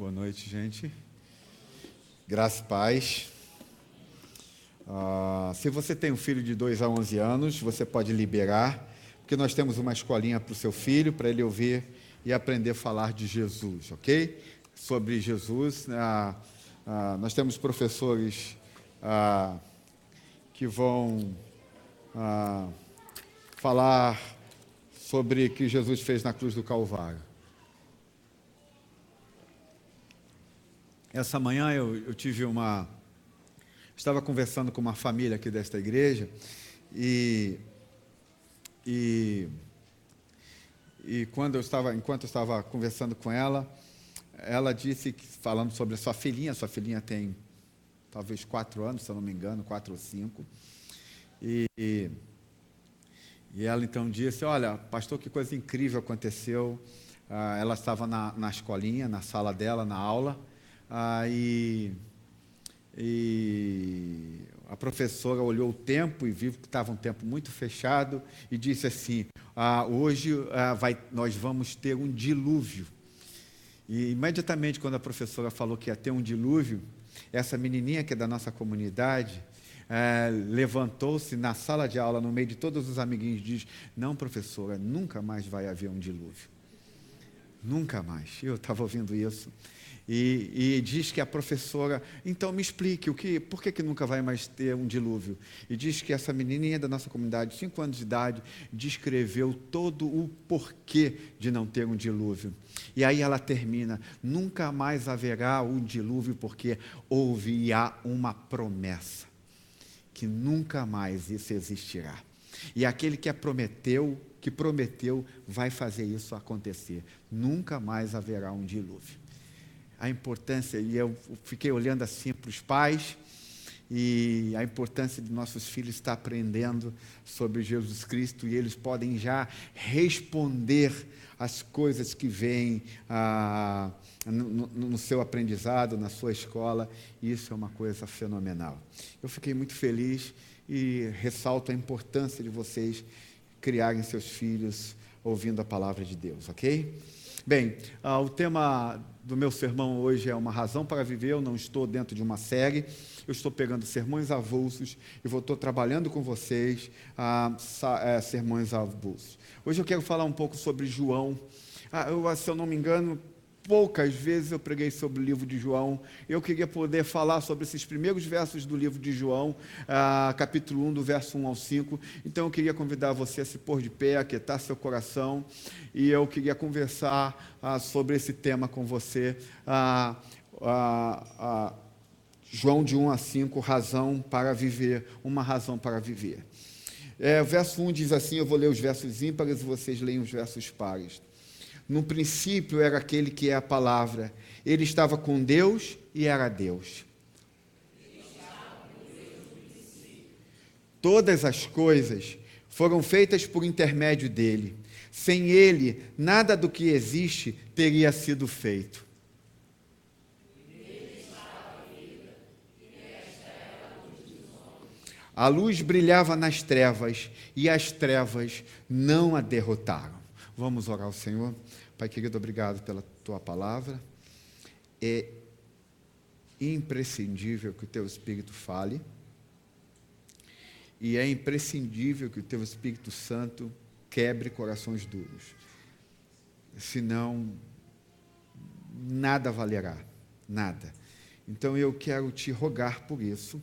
Boa noite, gente. Graça e paz. Se você tem um filho de 2 a 11 anos, você pode liberar, porque nós temos uma escolinha para o seu filho, para ele ouvir e aprender a falar de Jesus, ok? Sobre Jesus, nós temos professores que vão falar sobre o que Jesus fez na cruz do Calvário. Essa manhã eu estava conversando com uma família aqui desta igreja e enquanto eu estava conversando com ela, ela disse, falando sobre a sua filhinha tem talvez 4 anos, se eu não me engano, 4 ou 5, e ela então disse, olha, pastor, que coisa incrível aconteceu. Ela estava na escolinha, na sala dela, na aula, e a professora olhou o tempo e viu que estava um tempo muito fechado e disse assim, hoje nós vamos ter um dilúvio. E imediatamente quando a professora falou que ia ter um dilúvio, essa menininha que é da nossa comunidade, levantou-se na sala de aula, no meio de todos os amiguinhos, e diz, não, professora, nunca mais vai haver um dilúvio. Nunca mais. Eu estava ouvindo isso. E diz que a professora, então me explique, por que nunca vai mais ter um dilúvio? E diz que essa menininha da nossa comunidade, 5 anos de idade, descreveu todo o porquê de não ter um dilúvio. E aí ela termina, nunca mais haverá um dilúvio, porque houve e há uma promessa, que nunca mais isso existirá. E aquele que prometeu, vai fazer isso acontecer. Nunca mais haverá um dilúvio. A importância, e eu fiquei olhando assim para os pais, e a importância de nossos filhos estar aprendendo sobre Jesus Cristo, e eles podem já responder as coisas que vêm no seu aprendizado, na sua escola, e isso é uma coisa fenomenal. Eu fiquei muito feliz e ressalto a importância de vocês criarem seus filhos ouvindo a palavra de Deus, ok? Bem, o tema do meu sermão hoje é uma razão para viver. Eu não estou dentro de uma série, eu estou pegando sermões avulsos e estou trabalhando com vocês sermões avulsos. Hoje eu quero falar um pouco sobre João. Se eu não me engano, poucas vezes eu preguei sobre o livro de João. Eu queria poder falar sobre esses primeiros versos do livro de João, capítulo 1, do verso 1 ao 5. Então eu queria convidar você a se pôr de pé, aquietar seu coração, e eu queria conversar sobre esse tema com você. João de 1 a 5, razão para viver, uma razão para viver. O verso 1 diz assim, eu vou ler os versos ímpares e vocês leem os versos pares. No princípio era aquele que é a palavra. Ele estava com Deus e era Deus. Todas as coisas foram feitas por intermédio dele. Sem ele, nada do que existe teria sido feito. A luz brilhava nas trevas e as trevas não a derrotaram. Vamos orar ao Senhor. Pai querido, obrigado pela tua palavra. É imprescindível que o teu Espírito fale, e é imprescindível que o teu Espírito Santo quebre corações duros, senão nada valerá, nada. Então eu quero te rogar por isso,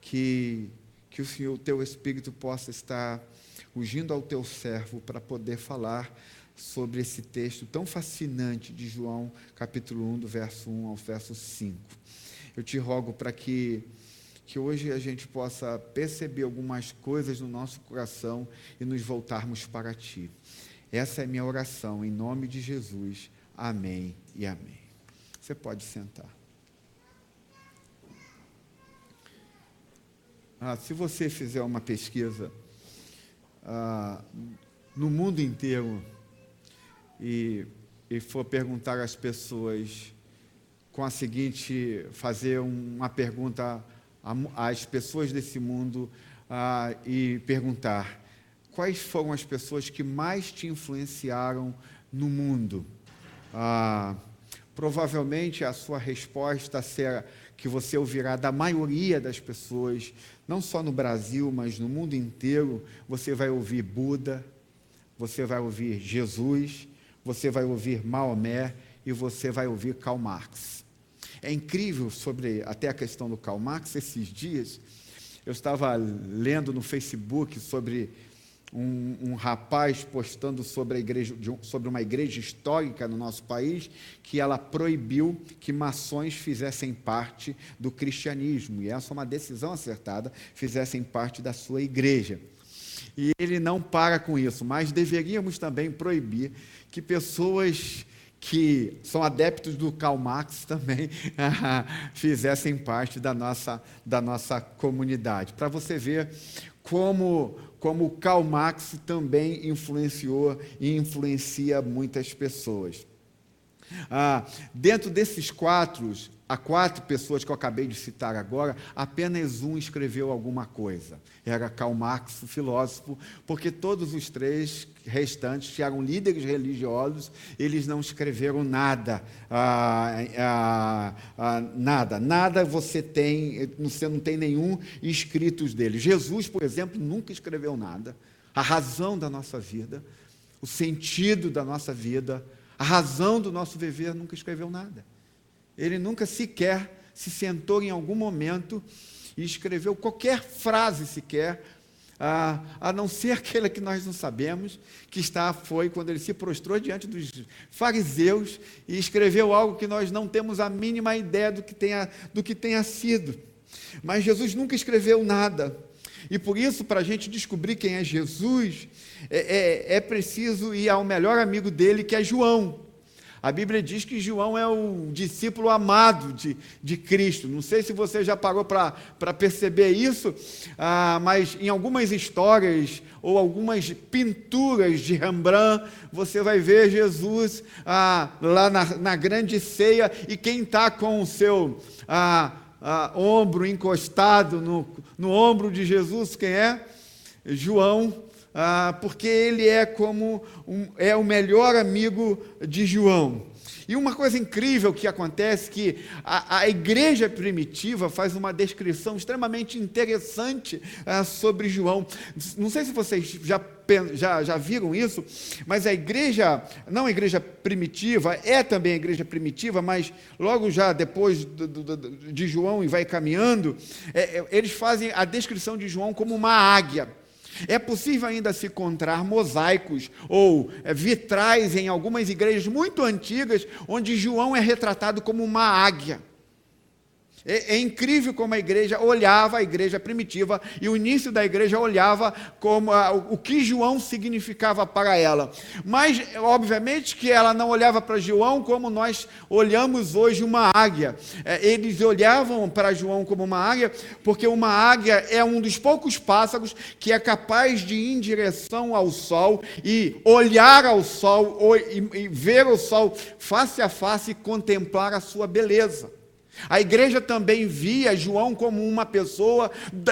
que o Senhor, o teu Espírito possa estar ungindo ao teu servo para poder falar sobre esse texto tão fascinante de João, capítulo 1, do verso 1 ao verso 5. Eu te rogo para que hoje a gente possa perceber algumas coisas no nosso coração e nos voltarmos para Ti. Essa é a minha oração, em nome de Jesus. Amém e amém. Você pode sentar. Se você fizer uma pesquisa no mundo inteiro e for perguntar às pessoas fazer uma pergunta às pessoas desse mundo e perguntar quais foram as pessoas que mais te influenciaram no mundo, Provavelmente a sua resposta será que você ouvirá da maioria das pessoas, não só no Brasil, mas no mundo inteiro. Você vai ouvir Buda, você vai ouvir Jesus, você vai ouvir Maomé e você vai ouvir Karl Marx. É incrível sobre até a questão do Karl Marx. Esses dias eu estava lendo no Facebook sobre um rapaz postando sobre a igreja, sobre uma igreja histórica no nosso país, que ela proibiu que maçons fizessem parte do cristianismo, e essa é uma decisão acertada, fizessem parte da sua igreja. E ele não para com isso, mas deveríamos também proibir que pessoas que são adeptos do Karl Marx também fizessem parte da nossa comunidade, para você ver como Karl Marx também influenciou e influencia muitas pessoas. Dentro desses quatro pessoas que eu acabei de citar agora, apenas um escreveu alguma coisa. Era Karl Marx, o filósofo, porque todos os três restantes, que eram líderes religiosos, eles não escreveram nada. Nada você não tem nenhum escritos dele. Jesus, por exemplo, nunca escreveu nada. A razão da nossa vida, o sentido da nossa vida, a razão do nosso viver, nunca escreveu nada. Ele nunca sequer se sentou em algum momento e escreveu qualquer frase sequer, a não ser aquela que nós não sabemos, foi quando ele se prostrou diante dos fariseus e escreveu algo que nós não temos a mínima ideia do que tenha sido. Mas Jesus nunca escreveu nada. E por isso, para a gente descobrir quem é Jesus, é preciso ir ao melhor amigo dele, que é João. A Bíblia diz que João é o discípulo amado de Cristo. Não sei se você já parou para perceber isso, mas em algumas histórias ou algumas pinturas de Rembrandt, você vai ver Jesus lá na grande ceia, e quem está com o seu ombro encostado no ombro de Jesus, quem é? João. Porque ele é o melhor amigo de João. E uma coisa incrível que acontece, que a igreja primitiva faz uma descrição extremamente interessante sobre João. Não sei se vocês já viram isso, mas a igreja, não a igreja primitiva, é também a igreja primitiva, mas logo já depois de João e vai caminhando, eles fazem a descrição de João como uma águia. É possível ainda se encontrar mosaicos ou vitrais em algumas igrejas muito antigas, onde João é retratado como uma águia. É incrível como a igreja olhava, a igreja primitiva, e o início da igreja olhava como o que João significava para ela. Mas, obviamente, que ela não olhava para João como nós olhamos hoje uma águia. Eles olhavam para João como uma águia, porque uma águia é um dos poucos pássaros que é capaz de ir em direção ao sol e olhar ao sol, e ver o sol face a face e contemplar a sua beleza. A igreja também via João como uma pessoa,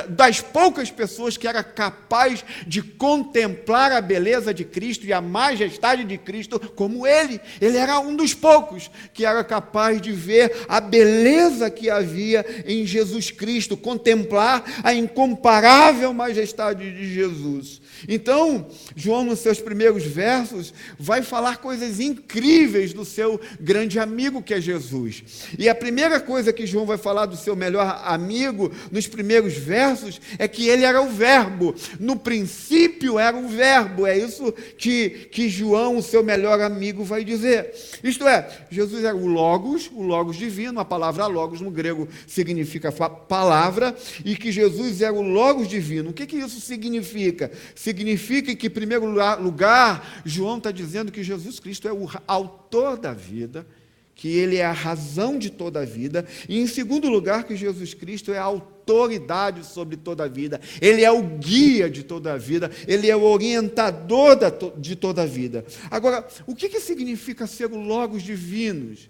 das poucas pessoas que era capaz de contemplar a beleza de Cristo e a majestade de Cristo como ele. Ele era um dos poucos que era capaz de ver a beleza que havia em Jesus Cristo, contemplar a incomparável majestade de Jesus. Então, João, nos seus primeiros versos, vai falar coisas incríveis do seu grande amigo, que é Jesus. E a primeira coisa que João vai falar do seu melhor amigo, nos primeiros versos, é que ele era o Verbo. No princípio era o Verbo. É isso que João, o seu melhor amigo, vai dizer. Isto é, Jesus era o Logos divino. A palavra Logos no grego significa palavra, e que Jesus era o Logos divino. O que isso significa? Significa que, em primeiro lugar, João está dizendo que Jesus Cristo é o autor da vida, que ele é a razão de toda a vida, e, em segundo lugar, que Jesus Cristo é a autoridade sobre toda a vida, ele é o guia de toda a vida, ele é o orientador de toda a vida. Agora, o que significa ser o Logos divinos?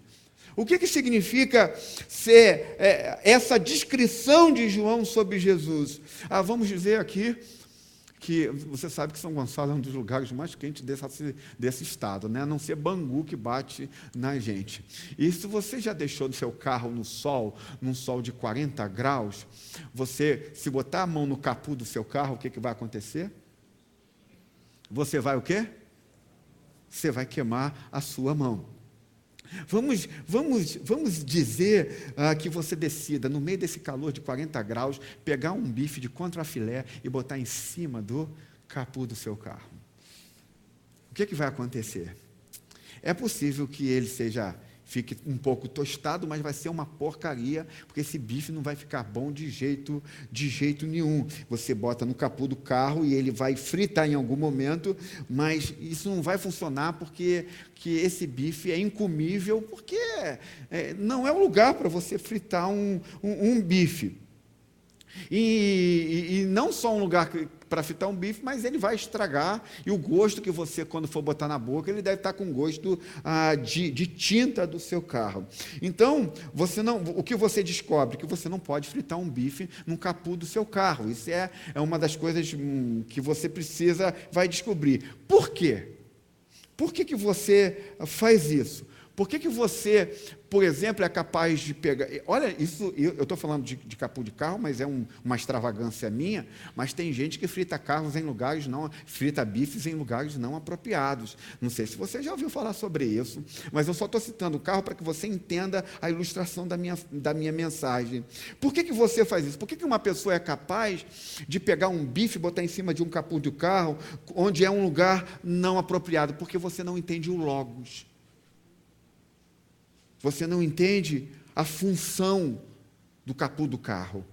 O que significa ser essa descrição de João sobre Jesus? Vamos dizer aqui que você sabe que São Gonçalo é um dos lugares mais quentes desse estado, né? A não ser Bangu que bate na gente. E se você já deixou o seu carro no sol, num sol de 40 graus, você, se botar a mão no capô do seu carro, o que vai acontecer? Você vai o quê? Você vai queimar a sua mão. Vamos dizer que você decida, no meio desse calor de 40 graus, pegar um bife de contrafilé e botar em cima do capô do seu carro. O que vai acontecer? É possível que ele fique um pouco tostado, mas vai ser uma porcaria, porque esse bife não vai ficar bom de jeito nenhum. Você bota no capô do carro e ele vai fritar em algum momento, mas isso não vai funcionar porque esse bife é incomível, porque não é o lugar para você fritar um bife. E não só um lugar para fritar um bife, mas ele vai estragar, e o gosto que você, quando for botar na boca, ele deve estar com gosto de tinta do seu carro. Então, o que você descobre? Que você não pode fritar um bife no capô do seu carro. Isso é uma das coisas que você vai descobrir. Por quê? Por que você faz isso? Por que você, por exemplo, é capaz de pegar... Olha, isso, eu estou falando de capô de carro, mas é uma extravagância minha, mas tem gente que frita carros em lugares frita bifes em lugares não apropriados. Não sei se você já ouviu falar sobre isso, mas eu só estou citando o carro para que você entenda a ilustração da minha mensagem. Por que você faz isso? Por que uma pessoa é capaz de pegar um bife e botar em cima de um capô de carro, onde é um lugar não apropriado? Porque você não entende o logos. Você não entende a função do capô do carro.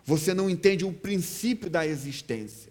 Você não entende o princípio da existência.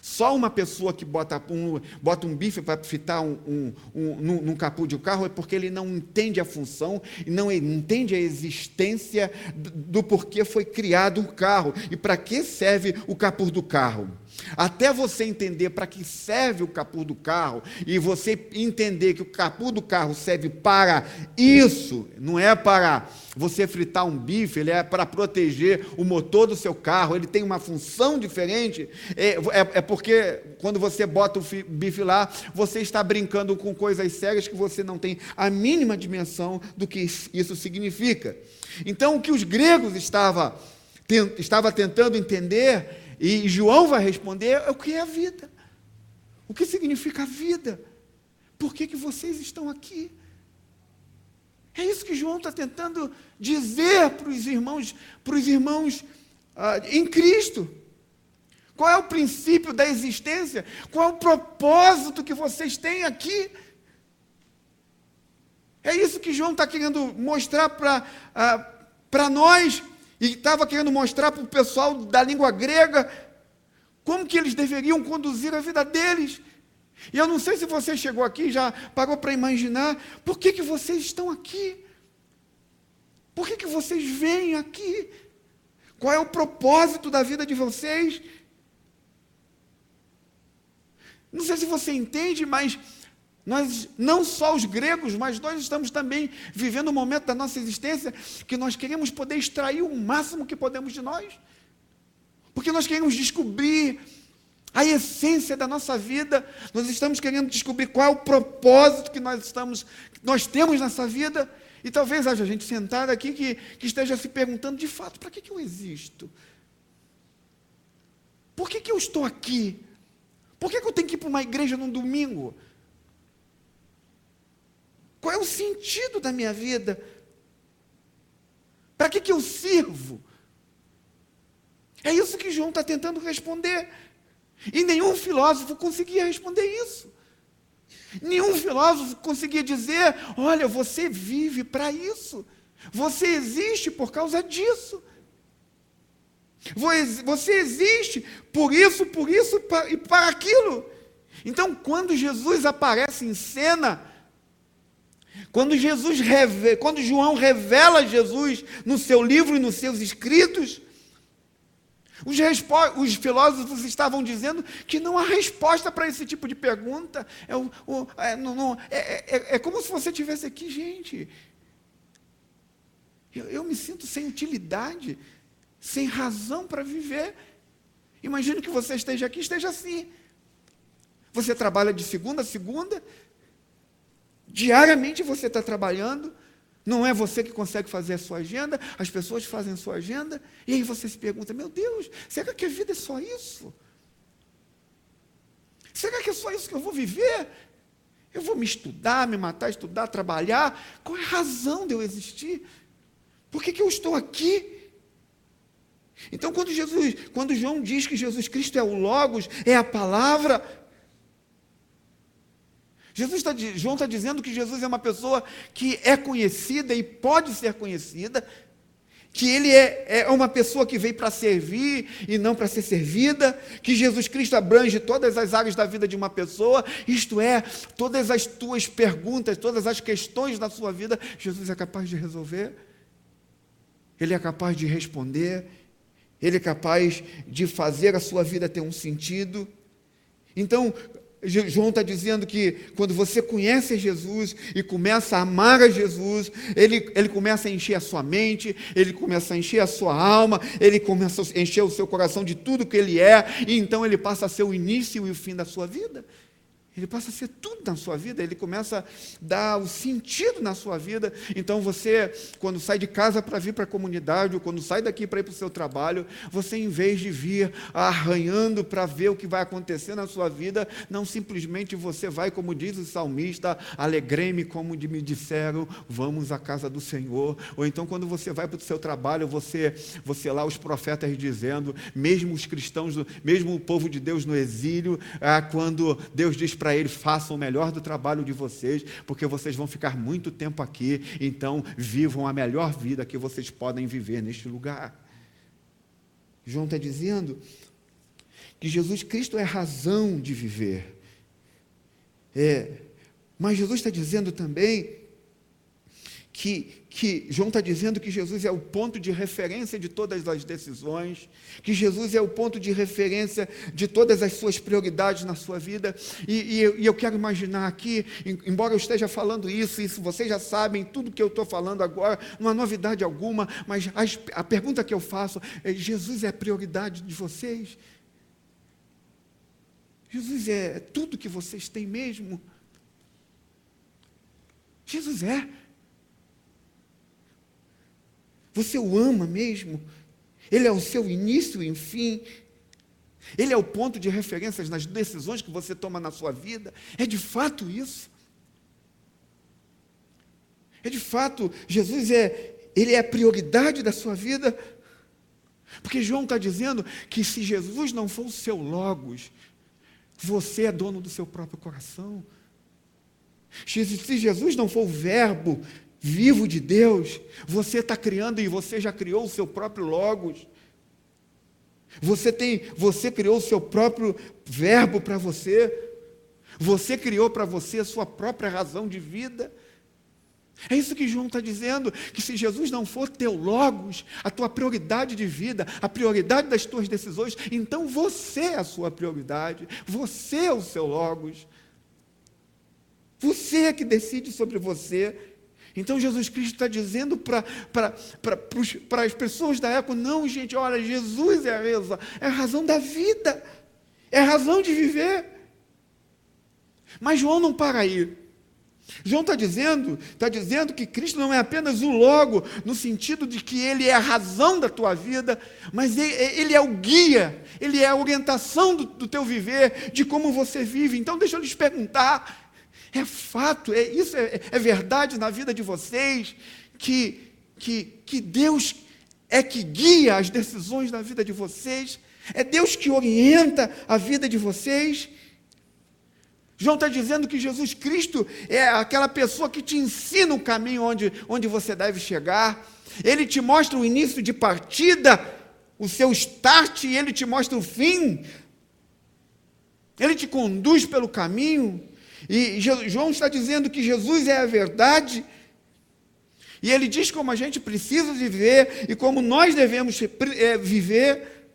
Só uma pessoa que bota um bife para fritar num capô de um carro é porque ele não entende a função e não entende a existência do porquê foi criado o carro e para que serve o capô do carro. Até você entender para que serve o capô do carro e você entender que o capô do carro serve para isso, não é para você fritar um bife, ele é para proteger o motor do seu carro, ele tem uma função diferente, é porque quando você bota o bife lá, você está brincando com coisas sérias que você não tem a mínima dimensão do que isso significa. Então, o que os gregos estavam tentando entender, e João vai responder, é o que é a vida. O que significa a vida? Por que vocês estão aqui? É isso que João está tentando dizer para os irmãos em Cristo. Qual é o princípio da existência? Qual é o propósito que vocês têm aqui? É isso que João está querendo mostrar para nós, e estava querendo mostrar para o pessoal da língua grega como que eles deveriam conduzir a vida deles. E eu não sei se você chegou aqui e já parou para imaginar por que vocês estão aqui. Por que vocês vêm aqui? Qual é o propósito da vida de vocês? Não sei se você entende, mas nós, não só os gregos, mas nós estamos também vivendo um momento da nossa existência que nós queremos poder extrair o máximo que podemos de nós. Porque nós queremos descobrir a essência da nossa vida, nós estamos querendo descobrir qual é o propósito que nós temos nessa vida, e talvez haja gente sentada aqui que esteja se perguntando, de fato, para que eu existo? Por que eu estou aqui? Por que eu tenho que ir para uma igreja num domingo? Qual é o sentido da minha vida? Para que eu sirvo? É isso que João está tentando responder. E nenhum filósofo conseguia responder isso. Nenhum filósofo conseguia dizer, olha, você vive para isso. Você existe por causa disso. Você existe por isso e para aquilo. Então, quando Jesus aparece em cena, quando João revela Jesus no seu livro e nos seus escritos, os filósofos estavam dizendo que não há resposta para esse tipo de pergunta. É como se você estivesse aqui, gente. Eu me sinto sem utilidade, sem razão para viver. Imagino que você esteja aqui, esteja assim. Você trabalha de segunda a segunda, diariamente você está trabalhando, não é você que consegue fazer a sua agenda, as pessoas fazem a sua agenda, e aí você se pergunta, meu Deus, será que a vida é só isso? Será que é só isso que eu vou viver? Eu vou me estudar, me matar, estudar, trabalhar? Qual é a razão de eu existir? Por que eu estou aqui? Então, quando João diz que Jesus Cristo é o Logos, é a palavra, João está dizendo que Jesus é uma pessoa que é conhecida e pode ser conhecida, que ele é uma pessoa que veio para servir e não para ser servida, que Jesus Cristo abrange todas as áreas da vida de uma pessoa, isto é, todas as tuas perguntas, todas as questões da sua vida, Jesus é capaz de resolver, Ele é capaz de responder, Ele é capaz de fazer a sua vida ter um sentido. Então, João está dizendo que quando você conhece Jesus e começa a amar a Jesus, ele começa a encher a sua mente, ele começa a encher a sua alma, ele começa a encher o seu coração de tudo que ele é, e então ele passa a ser o início e o fim da sua vida. Ele passa a ser tudo na sua vida, ele começa a dar o sentido na sua vida. Então você, quando sai de casa para vir para a comunidade, ou quando sai daqui para ir para o seu trabalho, você, em vez de vir arranhando para ver o que vai acontecer na sua vida, não simplesmente você vai, como diz o salmista, alegrei-me como me disseram, vamos à casa do Senhor. Ou então quando você vai para o seu trabalho, você lá, os profetas dizendo, mesmo os cristãos, mesmo o povo de Deus no exílio, quando Deus diz para eles, façam o melhor do trabalho de vocês, porque vocês vão ficar muito tempo aqui, então vivam a melhor vida que vocês podem viver neste lugar. João está dizendo que Jesus Cristo é a razão de viver. Mas Jesus está dizendo também que João está dizendo que Jesus é o ponto de referência de todas as decisões, que Jesus é o ponto de referência de todas as suas prioridades na sua vida, e eu quero imaginar aqui, embora eu esteja falando isso vocês já sabem, tudo que eu estou falando agora, não há novidade alguma, mas a pergunta que eu faço é, Jesus é a prioridade de vocês? Jesus é tudo que vocês têm mesmo? Jesus é. Você o ama mesmo? Ele é o seu início e fim? Ele é o ponto de referência nas decisões que você toma na sua vida? É de fato isso? É de fato, Jesus Ele é a prioridade da sua vida? Porque João está dizendo que se Jesus não for o seu Logos, você é dono do seu próprio coração. Se Jesus não for o Verbo vivo de Deus, você está criando e você já criou o seu próprio Logos. Você criou o seu próprio verbo para você. Você criou para você a sua própria razão de vida. É isso que João está dizendo, que se Jesus não for teu Logos, a tua prioridade de vida, a prioridade das tuas decisões, então você é a sua prioridade, você é o seu Logos. Você é que decide sobre você. Então Jesus Cristo está dizendo para as pessoas da época, não, gente, olha, Jesus é a razão da vida, é a razão de viver. Mas João não para aí. João está dizendo que Cristo não é apenas o Logo, no sentido de que Ele é a razão da tua vida, mas Ele é o guia, Ele é a orientação do teu viver, de como você vive. Então deixa eu lhes perguntar, é fato, isso é verdade na vida de vocês, que Deus é que guia as decisões da vida de vocês? É Deus que orienta a vida de vocês? João está dizendo que Jesus Cristo é aquela pessoa que te ensina o caminho onde você deve chegar. Ele te mostra o início de partida, o seu start, e Ele te mostra o fim. Ele te conduz pelo caminho. E João está dizendo que Jesus é a verdade, e ele diz como a gente precisa viver, e como nós devemos viver.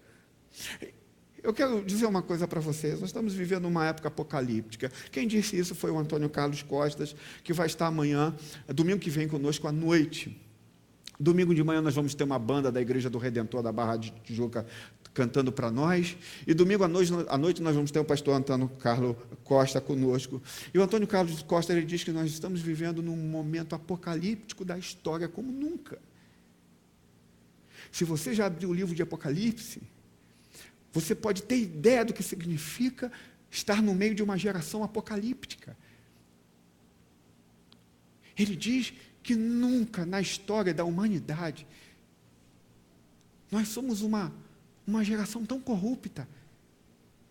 Eu quero dizer uma coisa para vocês, nós estamos vivendo uma época apocalíptica. Quem disse isso foi o Antônio Carlos Costas, que vai estar amanhã, domingo que vem conosco à noite, Domingo de manhã nós vamos ter uma banda da Igreja do Redentor da Barra de Tijuca cantando para nós. E domingo à noite nós vamos ter o pastor Antônio Carlos Costa conosco. E o Antônio Carlos Costa, ele diz que nós estamos vivendo num momento apocalíptico da história como nunca. Se você já abriu o livro de Apocalipse, você pode ter ideia do que significa estar no meio de uma geração apocalíptica. Ele diz que nunca na história da humanidade nós somos uma geração tão corrupta,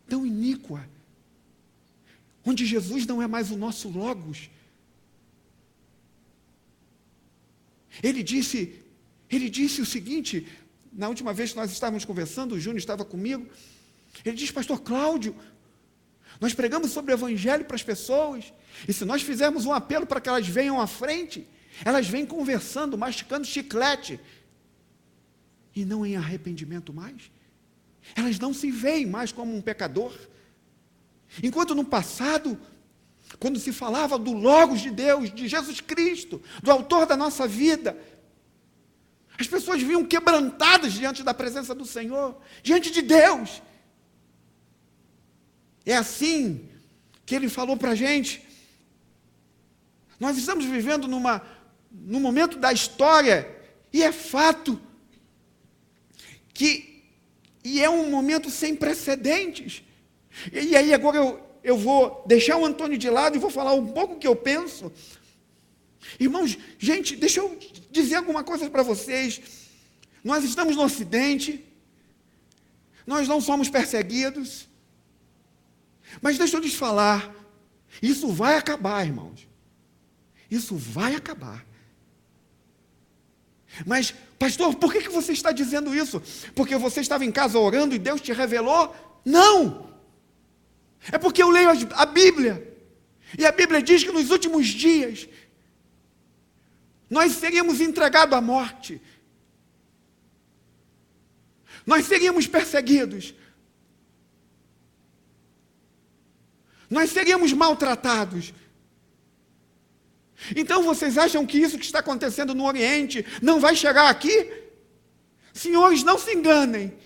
tão iníqua, onde Jesus não é mais o nosso logos. Ele disse o seguinte, na última vez que nós estávamos conversando, o Júnior estava comigo, ele disse: pastor Cláudio, nós pregamos sobre o Evangelho para as pessoas, e se nós fizermos um apelo para que elas venham à frente, elas vêm conversando, masticando chiclete, e não em arrependimento mais. Elas não se veem mais como um pecador. Enquanto no passado, quando se falava do Logos de Deus, de Jesus Cristo, do autor da nossa vida, as pessoas vinham quebrantadas diante da presença do Senhor, diante de Deus. É assim que ele falou para a gente. Nós estamos vivendo num momento da história, e é fato, e é um momento sem precedentes. E aí agora eu vou deixar o Antônio de lado e vou falar um pouco o que eu penso. Irmãos, gente, deixa eu dizer alguma coisa para vocês. Nós estamos no Ocidente, nós não somos perseguidos, mas deixa eu lhes falar, isso vai acabar, irmãos. Isso vai acabar. Mas, pastor, por que você está dizendo isso? Porque você estava em casa orando e Deus te revelou? Não! É porque eu leio a Bíblia. E a Bíblia diz que nos últimos dias nós seríamos entregados à morte. Nós seríamos perseguidos. Nós seríamos maltratados. Então vocês acham que isso que está acontecendo no Oriente não vai chegar aqui? Senhores, não se enganem.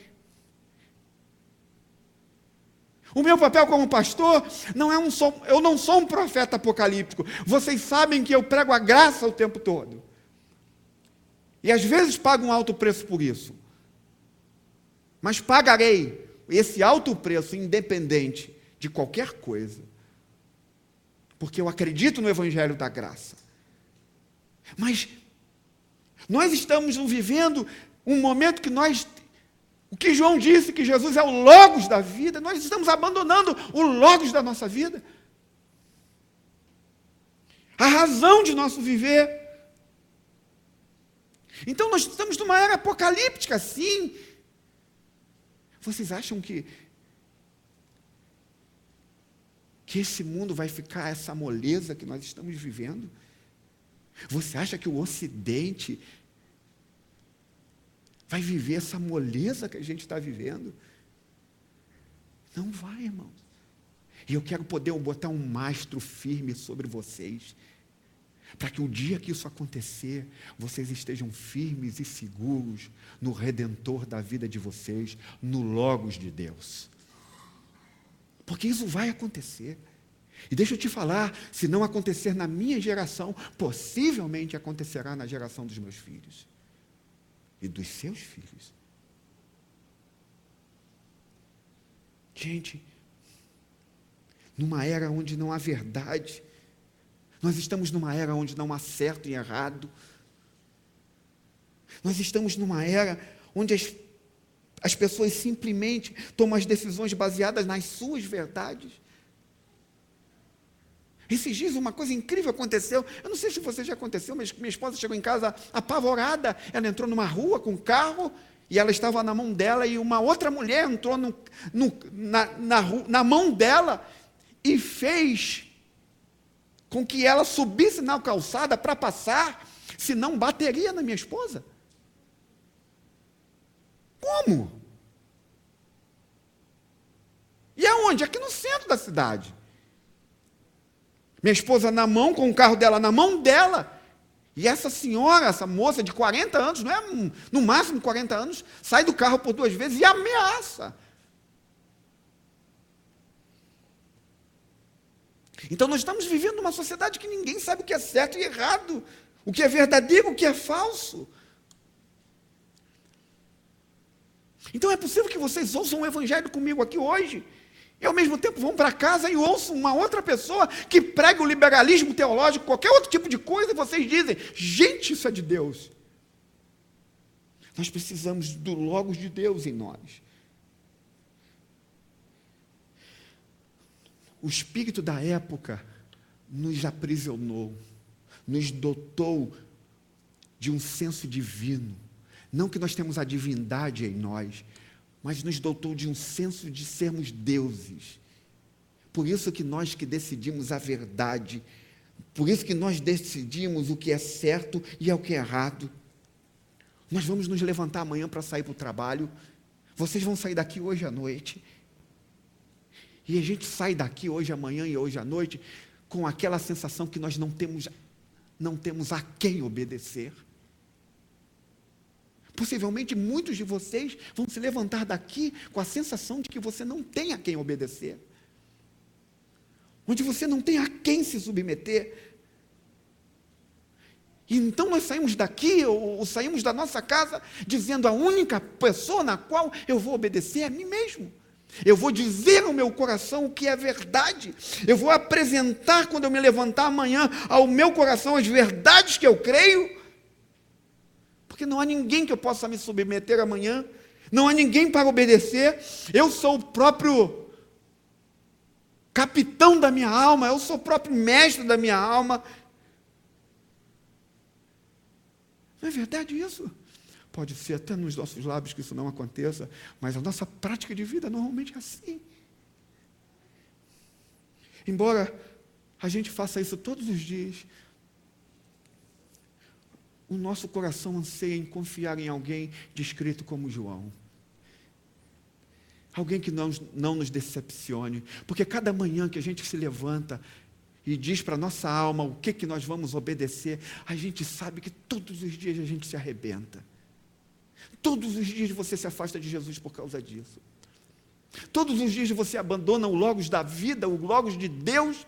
O meu papel como pastor eu não sou um profeta apocalíptico. Vocês sabem que eu prego a graça o tempo todo. E às vezes pago um alto preço por isso. Mas pagarei esse alto preço independente de qualquer coisa. Porque eu acredito no Evangelho da graça. Mas nós estamos vivendo um momento que o que João disse, que Jesus é o Logos da vida, nós estamos abandonando o Logos da nossa vida. A razão de nosso viver. Então nós estamos numa era apocalíptica, sim. Vocês acham que esse mundo vai ficar essa moleza que nós estamos vivendo? Você acha que o Ocidente vai viver essa moleza que a gente está vivendo? Não vai, irmão. E eu quero poder botar um mastro firme sobre vocês, para que o dia que isso acontecer, vocês estejam firmes e seguros no Redentor da vida de vocês, no Logos de Deus. Porque isso vai acontecer. E deixa eu te falar, se não acontecer na minha geração, possivelmente acontecerá na geração dos meus filhos. E dos seus filhos. Gente, numa era onde não há verdade, nós estamos numa era onde não há certo e errado, nós estamos numa era onde as pessoas simplesmente tomam as decisões baseadas nas suas verdades. Esses dias uma coisa incrível aconteceu, eu não sei se você já aconteceu, mas minha esposa chegou em casa apavorada, ela entrou numa rua com um carro, e ela estava na mão dela, e uma outra mulher entrou na mão dela, e fez com que ela subisse na calçada para passar, senão bateria na minha esposa. Como? E aonde? Aqui no centro da cidade. Minha esposa na mão, com o carro dela na mão dela, E essa senhora, essa moça de 40 anos, não é no máximo 40 anos, sai do carro por 2 vezes e ameaça. Então nós estamos vivendo uma sociedade que ninguém sabe o que é certo e errado, o que é verdadeiro, o que é falso. Então é possível que vocês ouçam o evangelho comigo aqui hoje, e ao mesmo tempo vão para casa e ouçam uma outra pessoa que prega o liberalismo teológico, qualquer outro tipo de coisa, e vocês dizem, gente, isso é de Deus. Nós precisamos do Logos de Deus em nós. O espírito da época nos aprisionou, nos dotou de um senso divino. Não que nós temos a divindade em nós, mas nos dotou de um senso de sermos deuses. Por isso que nós que decidimos a verdade, por isso que nós decidimos o que é certo e o que é errado. Nós vamos nos levantar amanhã para sair para o trabalho, vocês vão sair daqui hoje à noite, e a gente sai daqui hoje, amanhã e hoje à noite, com aquela sensação que nós não temos a quem obedecer. Possivelmente muitos de vocês vão se levantar daqui com a sensação de que você não tem a quem obedecer, onde você não tem a quem se submeter. E então nós saímos daqui, ou saímos da nossa casa, dizendo: a única pessoa na qual eu vou obedecer é a mim mesmo. Eu vou dizer ao meu coração o que é verdade. Eu vou apresentar, quando eu me levantar amanhã, ao meu coração as verdades que eu creio. Porque não há ninguém que eu possa me submeter amanhã. Não há ninguém para obedecer. Eu sou o próprio capitão da minha alma. Eu sou o próprio mestre da minha alma. Não é verdade isso? Pode ser até nos nossos lábios que isso não aconteça, mas a nossa prática de vida normalmente é assim. Embora a gente faça isso todos os dias, o nosso coração anseia em confiar em alguém descrito como João. Alguém que não nos decepcione, porque cada manhã que a gente se levanta e diz para a nossa alma o que nós vamos obedecer, a gente sabe que todos os dias a gente se arrebenta. Todos os dias você se afasta de Jesus por causa disso. Todos os dias você abandona o Logos da vida, o Logos de Deus,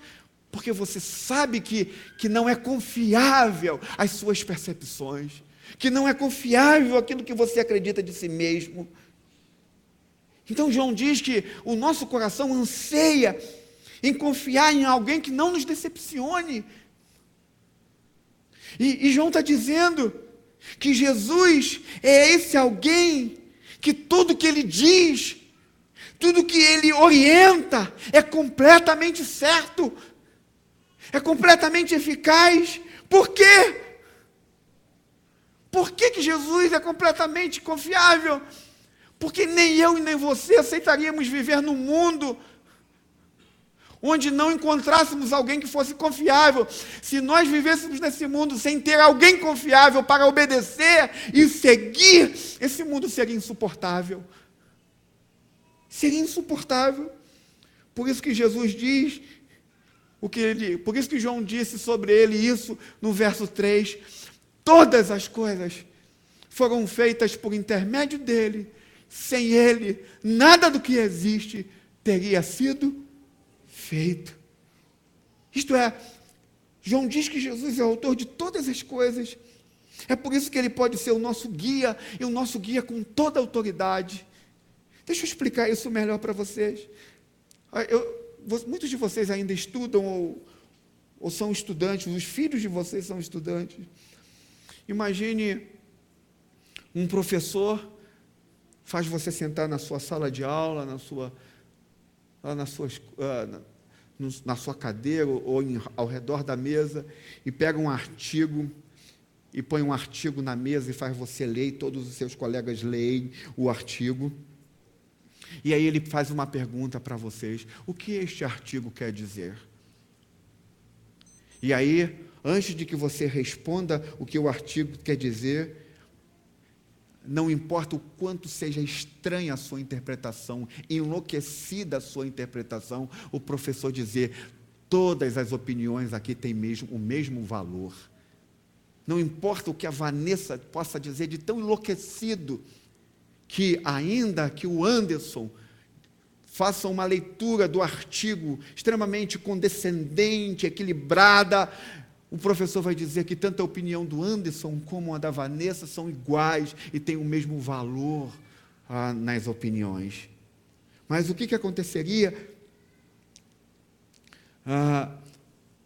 porque você sabe que não é confiável as suas percepções, que não é confiável aquilo que você acredita de si mesmo. Então João diz que o nosso coração anseia em confiar em alguém que não nos decepcione. E João está dizendo que Jesus é esse alguém que tudo que ele diz, tudo que ele orienta é completamente certo, é completamente eficaz. Por quê? Por que Jesus é completamente confiável? Porque nem eu e nem você aceitaríamos viver num mundo onde não encontrássemos alguém que fosse confiável. Se nós vivêssemos nesse mundo sem ter alguém confiável para obedecer e seguir, esse mundo seria insuportável. Seria insuportável. Por isso que Jesus diz, por isso que João disse sobre ele isso no verso 3, todas as coisas foram feitas por intermédio dele, sem ele, nada do que existe teria sido feito. Isto é, João diz que Jesus é o autor de todas as coisas. É por isso que ele pode ser o nosso guia, e o nosso guia com toda a autoridade. Deixa eu explicar isso melhor para vocês. Muitos de vocês ainda estudam ou são estudantes, os filhos de vocês são estudantes. Imagine um professor faz você sentar na sua sala de aula, na sua cadeira ou ao redor da mesa, e pega um artigo e põe um artigo na mesa e faz você ler, e todos os seus colegas leem o artigo. E aí ele faz uma pergunta para vocês: o que este artigo quer dizer? E aí, antes de que você responda o que o artigo quer dizer, não importa o quanto seja estranha a sua interpretação, enlouquecida a sua interpretação, o professor dizer: todas as opiniões aqui têm o mesmo valor. Não importa o que a Vanessa possa dizer de tão enlouquecido, que ainda que o Anderson faça uma leitura do artigo extremamente condescendente, equilibrada, o professor vai dizer que tanto a opinião do Anderson como a da Vanessa são iguais e têm o mesmo valor nas opiniões. Mas o que aconteceria?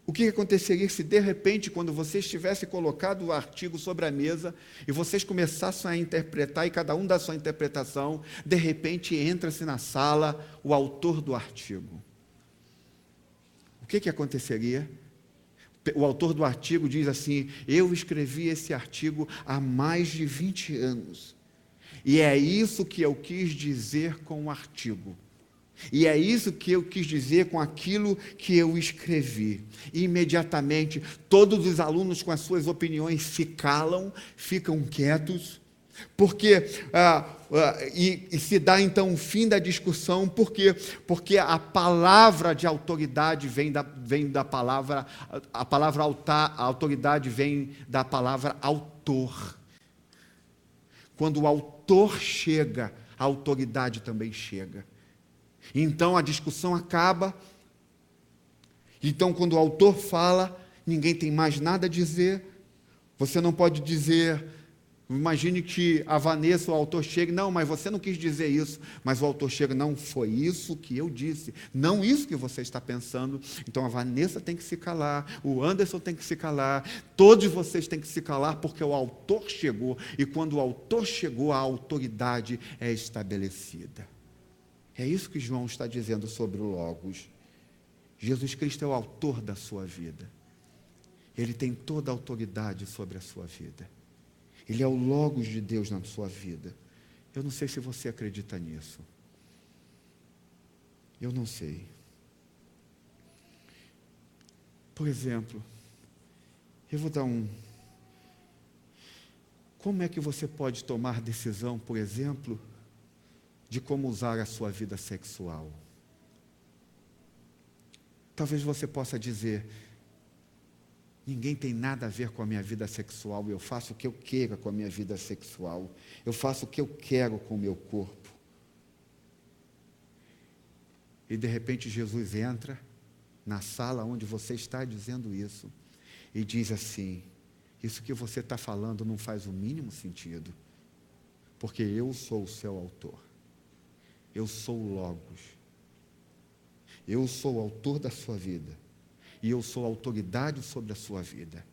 O que aconteceria se, de repente, quando vocês tivessem colocado o artigo sobre a mesa e vocês começassem a interpretar, e cada um dá a sua interpretação, de repente entra-se na sala o autor do artigo? O que aconteceria? O autor do artigo diz assim: eu escrevi esse artigo há mais de 20 anos, e é isso que eu quis dizer com o artigo. E é isso que eu quis dizer com aquilo que eu escrevi. E imediatamente, todos os alunos com as suas opiniões se calam, ficam quietos, porque e se dá então o fim da discussão, porque a palavra de autoridade vem da palavra, a autoridade vem da palavra autor. Quando o autor chega, a autoridade também chega. Então a discussão acaba. Então, quando o autor fala, ninguém tem mais nada a dizer. Você não pode dizer, imagine que a Vanessa, o autor, chega, não, mas você não quis dizer isso. Mas o autor chega, não, foi isso que eu disse, não isso que você está pensando. Então a Vanessa tem que se calar, o Anderson tem que se calar, todos vocês têm que se calar, porque o autor chegou. E quando o autor chegou, a autoridade é estabelecida. É isso que João está dizendo sobre o Logos. Jesus Cristo é o autor da sua vida. Ele tem toda a autoridade sobre a sua vida. Ele é o Logos de Deus na sua vida. Eu não sei se você acredita nisso. Eu não sei. Por exemplo, eu vou dar Como é que você pode tomar decisão, por exemplo, de como usar a sua vida sexual? Talvez você possa dizer, ninguém tem nada a ver com a minha vida sexual, eu faço o que eu queira com a minha vida sexual, eu faço o que eu quero com o meu corpo. E de repente Jesus entra na sala onde você está dizendo isso, e diz assim, isso que você está falando não faz o mínimo sentido, porque eu sou o seu autor. Eu sou o Logos. Eu sou o autor da sua vida. E eu sou a autoridade sobre a sua vida.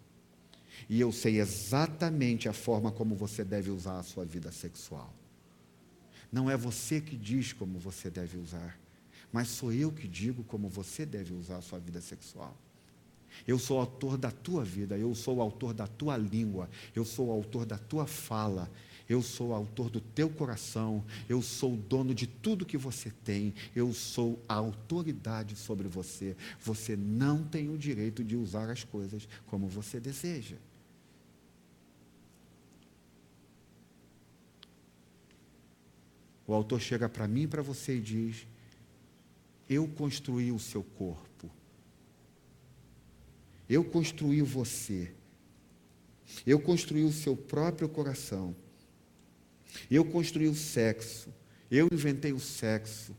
E eu sei exatamente a forma como você deve usar a sua vida sexual. Não é você que diz como você deve usar, mas sou eu que digo como você deve usar a sua vida sexual. Eu sou o autor da tua vida, eu sou o autor da tua língua, eu sou o autor da tua fala, eu sou o autor do teu coração, eu sou o dono de tudo que você tem, eu sou a autoridade sobre você. Você não tem o direito de usar as coisas como você deseja. O autor chega para mim e para você e diz, eu construí o seu corpo, eu construí você, eu construí o seu próprio coração, eu construí o sexo, eu inventei o sexo,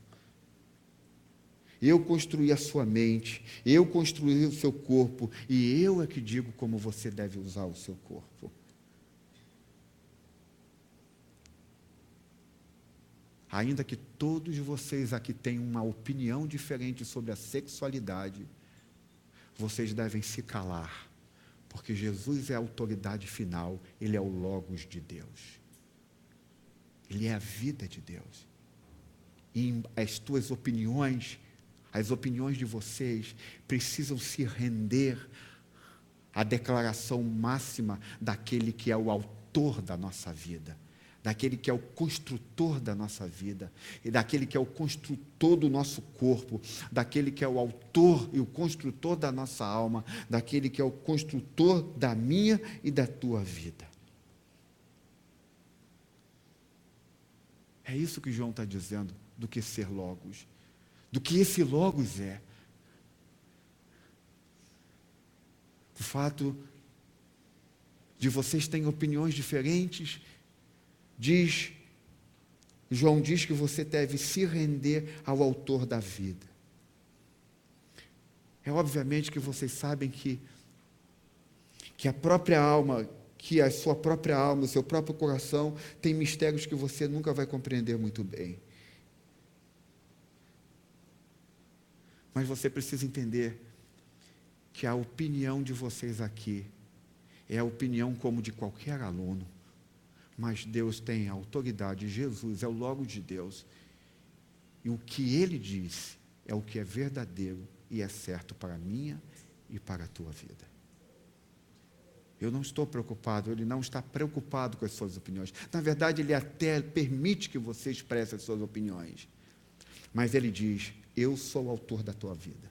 eu construí a sua mente, eu construí o seu corpo, e eu é que digo como você deve usar o seu corpo. Ainda que todos vocês aqui tenham uma opinião diferente sobre a sexualidade, vocês devem se calar, porque Jesus é a autoridade final, Ele é o Logos de Deus. Ele é a vida de Deus. E as tuas opiniões, as opiniões de vocês, precisam se render à declaração máxima daquele que é o autor da nossa vida, daquele que é o construtor da nossa vida, e daquele que é o construtor do nosso corpo, daquele que é o autor e o construtor da nossa alma, daquele que é o construtor da minha e da tua vida. É isso que João está dizendo do que ser Logos, do que esse Logos é. O fato de vocês têm opiniões diferentes, João diz que você deve se render ao autor da vida. É obviamente que vocês sabem que a própria alma, que a sua própria alma, o seu próprio coração, tem mistérios que você nunca vai compreender muito bem. Mas você precisa entender que a opinião de vocês aqui é a opinião como de qualquer aluno, mas Deus tem autoridade, Jesus é o Logos de Deus, e o que Ele disse é o que é verdadeiro e é certo para a minha e para a tua vida. Eu não estou preocupado, Ele não está preocupado com as suas opiniões. Na verdade, Ele até permite que você expresse as suas opiniões. Mas Ele diz, eu sou o autor da tua vida.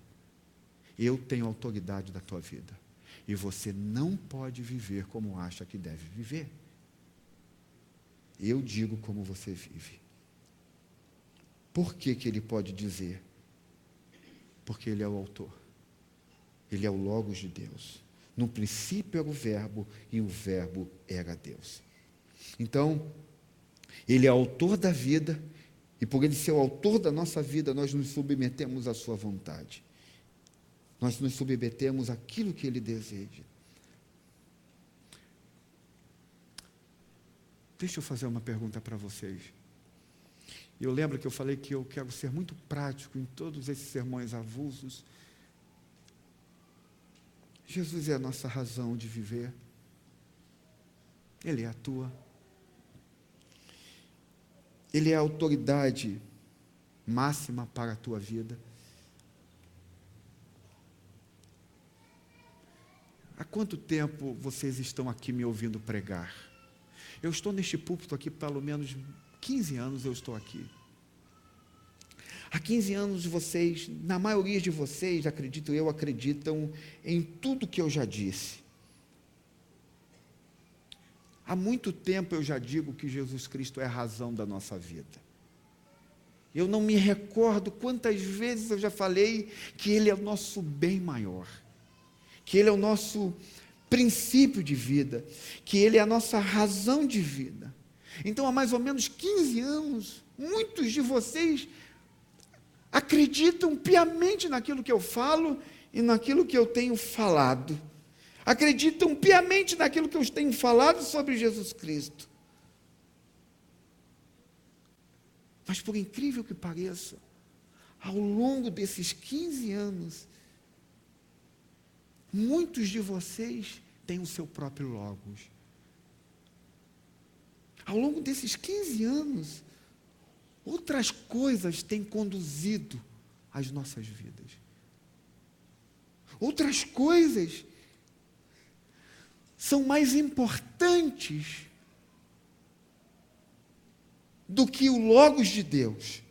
Eu tenho autoridade da tua vida. E você não pode viver como acha que deve viver. Eu digo como você vive. Por que que Ele pode dizer? Porque Ele é o autor. Ele é o Logos de Deus. No princípio era o Verbo, e o Verbo era Deus. Então, Ele é autor da vida, e por Ele ser o autor da nossa vida, nós nos submetemos à sua vontade. Nós nos submetemos àquilo que Ele deseja. Deixa eu fazer uma pergunta para vocês. Eu lembro que eu falei que eu quero ser muito prático em todos esses sermões avulsos. Jesus é a nossa razão de viver. Ele é a tua. Ele é a autoridade máxima para a tua vida. Há quanto tempo vocês estão aqui me ouvindo pregar? Eu estou neste púlpito aqui, pelo menos 15 anos eu estou aqui. Há 15 anos vocês, na maioria de vocês, acredito eu, acreditam em tudo que eu já disse. Há muito tempo eu já digo que Jesus Cristo é a razão da nossa vida. Eu não me recordo quantas vezes eu já falei que Ele é o nosso bem maior, que Ele é o nosso princípio de vida, que Ele é a nossa razão de vida. Então, há mais ou menos 15 anos, muitos de vocês acreditam piamente naquilo que eu falo e naquilo que eu tenho falado. Acreditam piamente naquilo que eu tenho falado sobre Jesus Cristo. Mas, por incrível que pareça, ao longo desses 15 anos, muitos de vocês têm o seu próprio Logos. Ao longo desses 15 anos, outras coisas têm conduzido as nossas vidas. Outras coisas são mais importantes do que o Logos de Deus.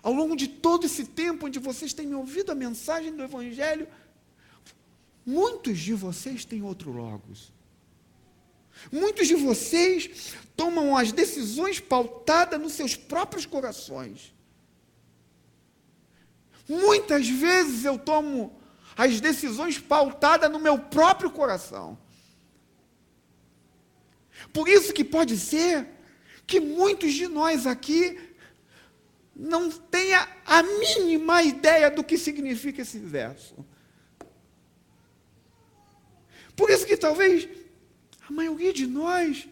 Ao longo de todo esse tempo onde vocês têm ouvido a mensagem do Evangelho, muitos de vocês têm outro Logos. Muitos de vocês tomam as decisões pautadas nos seus próprios corações. Muitas vezes eu tomo as decisões pautadas no meu próprio coração. Por isso que pode ser que muitos de nós aqui não tenha a mínima ideia do que significa esse verso. Por isso que talvez a maioria de nós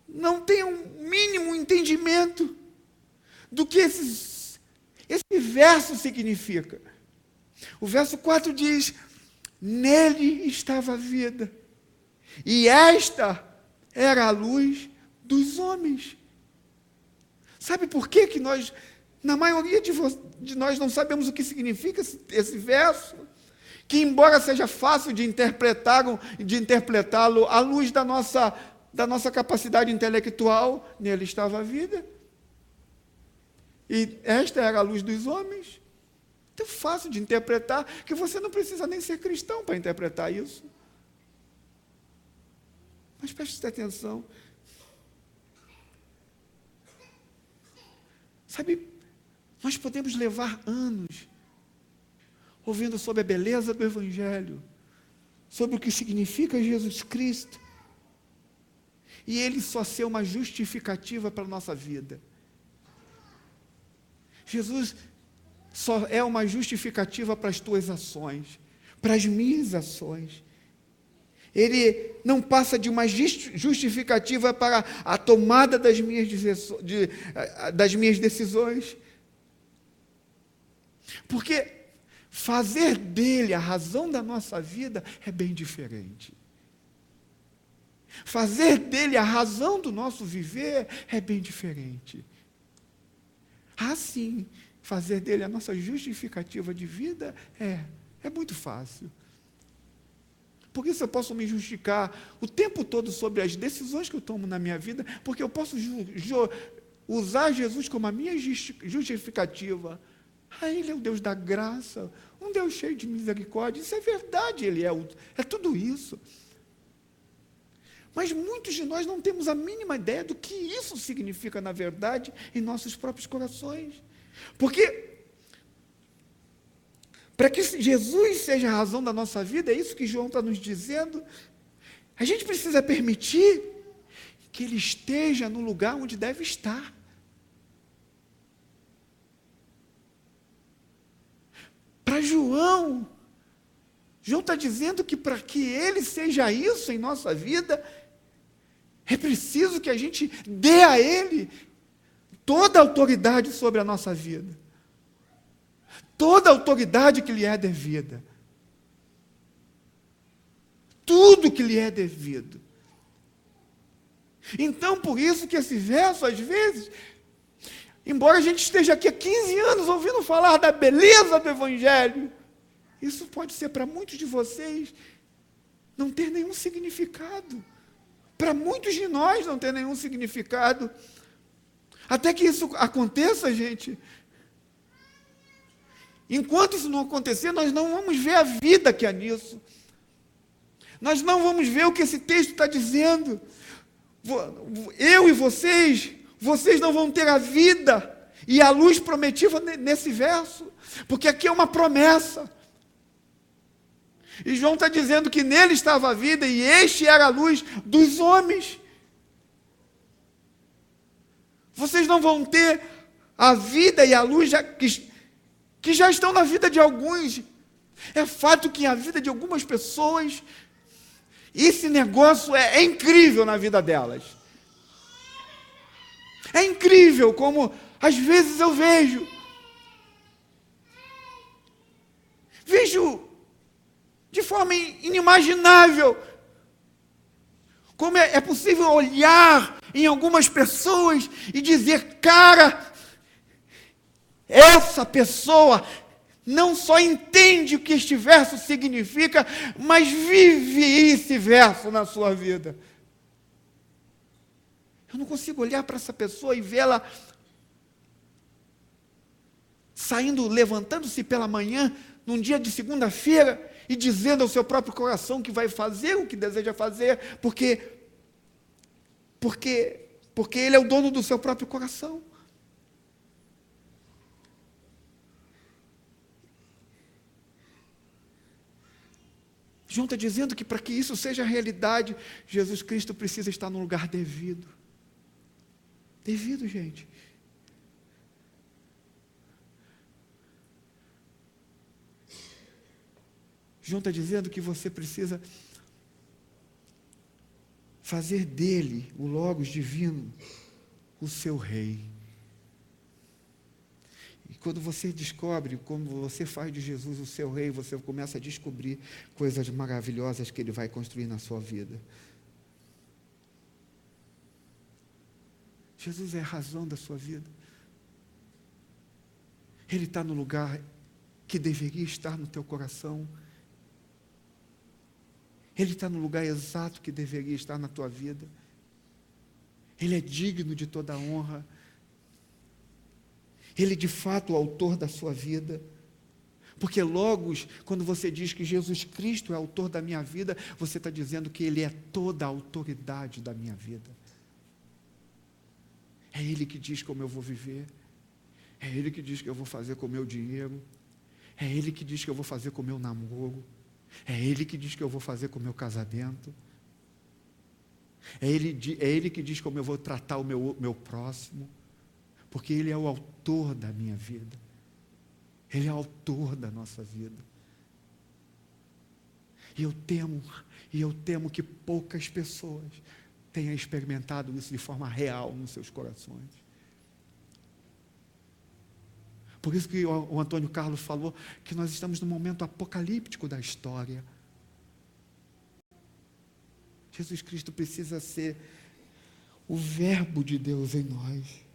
não tenha um mínimo entendimento do que esse verso significa. O verso 4 diz, nele estava a vida, e esta era a luz dos homens. Sabe por que nós, na maioria de nós, não sabemos o que significa esse verso? Que embora seja fácil de interpretá-lo à luz da nossa capacidade intelectual, nele estava a vida. E esta era a luz dos homens. Tão fácil de interpretar que você não precisa nem ser cristão para interpretar isso. Mas preste atenção. Sabe, nós podemos levar anos ouvindo sobre a beleza do Evangelho, sobre o que significa Jesus Cristo, e Ele só ser uma justificativa para a nossa vida. Jesus só é uma justificativa para as tuas ações, para as minhas ações. Ele não passa de uma justificativa para a tomada das minhas decisões. Porque fazer dele a razão da nossa vida é bem diferente. Fazer dele a razão do nosso viver é bem diferente. Sim, fazer dele a nossa justificativa de vida é muito fácil. Por isso eu posso me justificar o tempo todo sobre as decisões que eu tomo na minha vida, porque eu posso usar Jesus como a minha justificativa. Ele é o Deus da graça, um Deus cheio de misericórdia. Isso é verdade, Ele é tudo isso. Mas muitos de nós não temos a mínima ideia do que isso significa, na verdade, em nossos próprios corações. Porque, para que Jesus seja a razão da nossa vida, é isso que João está nos dizendo, a gente precisa permitir que Ele esteja no lugar onde deve estar. Para João está dizendo que para que Ele seja isso em nossa vida, é preciso que a gente dê a Ele toda a autoridade sobre a nossa vida. Toda a autoridade que lhe é devida. Tudo que lhe é devido. Então, por isso que esse verso, às vezes, embora a gente esteja aqui há 15 anos ouvindo falar da beleza do Evangelho, isso pode ser para muitos de vocês não ter nenhum significado. Para muitos de nós não ter nenhum significado. Até que isso aconteça, gente. Enquanto isso não acontecer, nós não vamos ver a vida que há nisso. Nós não vamos ver o que esse texto está dizendo. Eu e vocês não vão ter a vida e a luz prometida nesse verso, porque aqui é uma promessa. E João está dizendo que nele estava a vida e este era a luz dos homens. Vocês não vão ter a vida e a luz que já estão na vida de alguns. É fato que a vida de algumas pessoas, esse negócio é incrível na vida delas. É incrível como às vezes eu vejo de forma inimaginável como é possível olhar em algumas pessoas e dizer, cara, essa pessoa não só entende o que este verso significa, mas vive esse verso na sua vida. Eu não consigo olhar para essa pessoa e vê-la levantando-se pela manhã, num dia de segunda-feira, e dizendo ao seu próprio coração que vai fazer o que deseja fazer, porque ele é o dono do seu próprio coração. João está dizendo que para que isso seja realidade, Jesus Cristo precisa estar no lugar devido. Devido, gente. João está dizendo que você precisa fazer dele, o Logos divino, o seu rei. E quando você descobre, como você faz de Jesus o seu rei, você começa a descobrir coisas maravilhosas que ele vai construir na sua vida. Jesus é a razão da sua vida. Ele está no lugar que deveria estar no teu coração. Ele está no lugar exato que deveria estar na tua vida. Ele é digno de toda a honra. Ele, de fato, é o autor da sua vida. Porque Logos, quando você diz que Jesus Cristo é autor da minha vida, você está dizendo que Ele é toda a autoridade da minha vida. É Ele que diz como eu vou viver. É Ele que diz que eu vou fazer com o meu dinheiro. É Ele que diz que eu vou fazer com o meu namoro. É Ele que diz que eu vou fazer com o meu casamento. É Ele que diz como eu vou tratar o meu próximo. Porque Ele é o autor da minha vida. Ele é o autor da nossa vida. E eu temo que poucas pessoas tenham experimentado isso de forma real nos seus corações. Por isso que o Antônio Carlos falou que nós estamos no momento apocalíptico da história. Jesus Cristo precisa ser o Verbo de Deus em nós.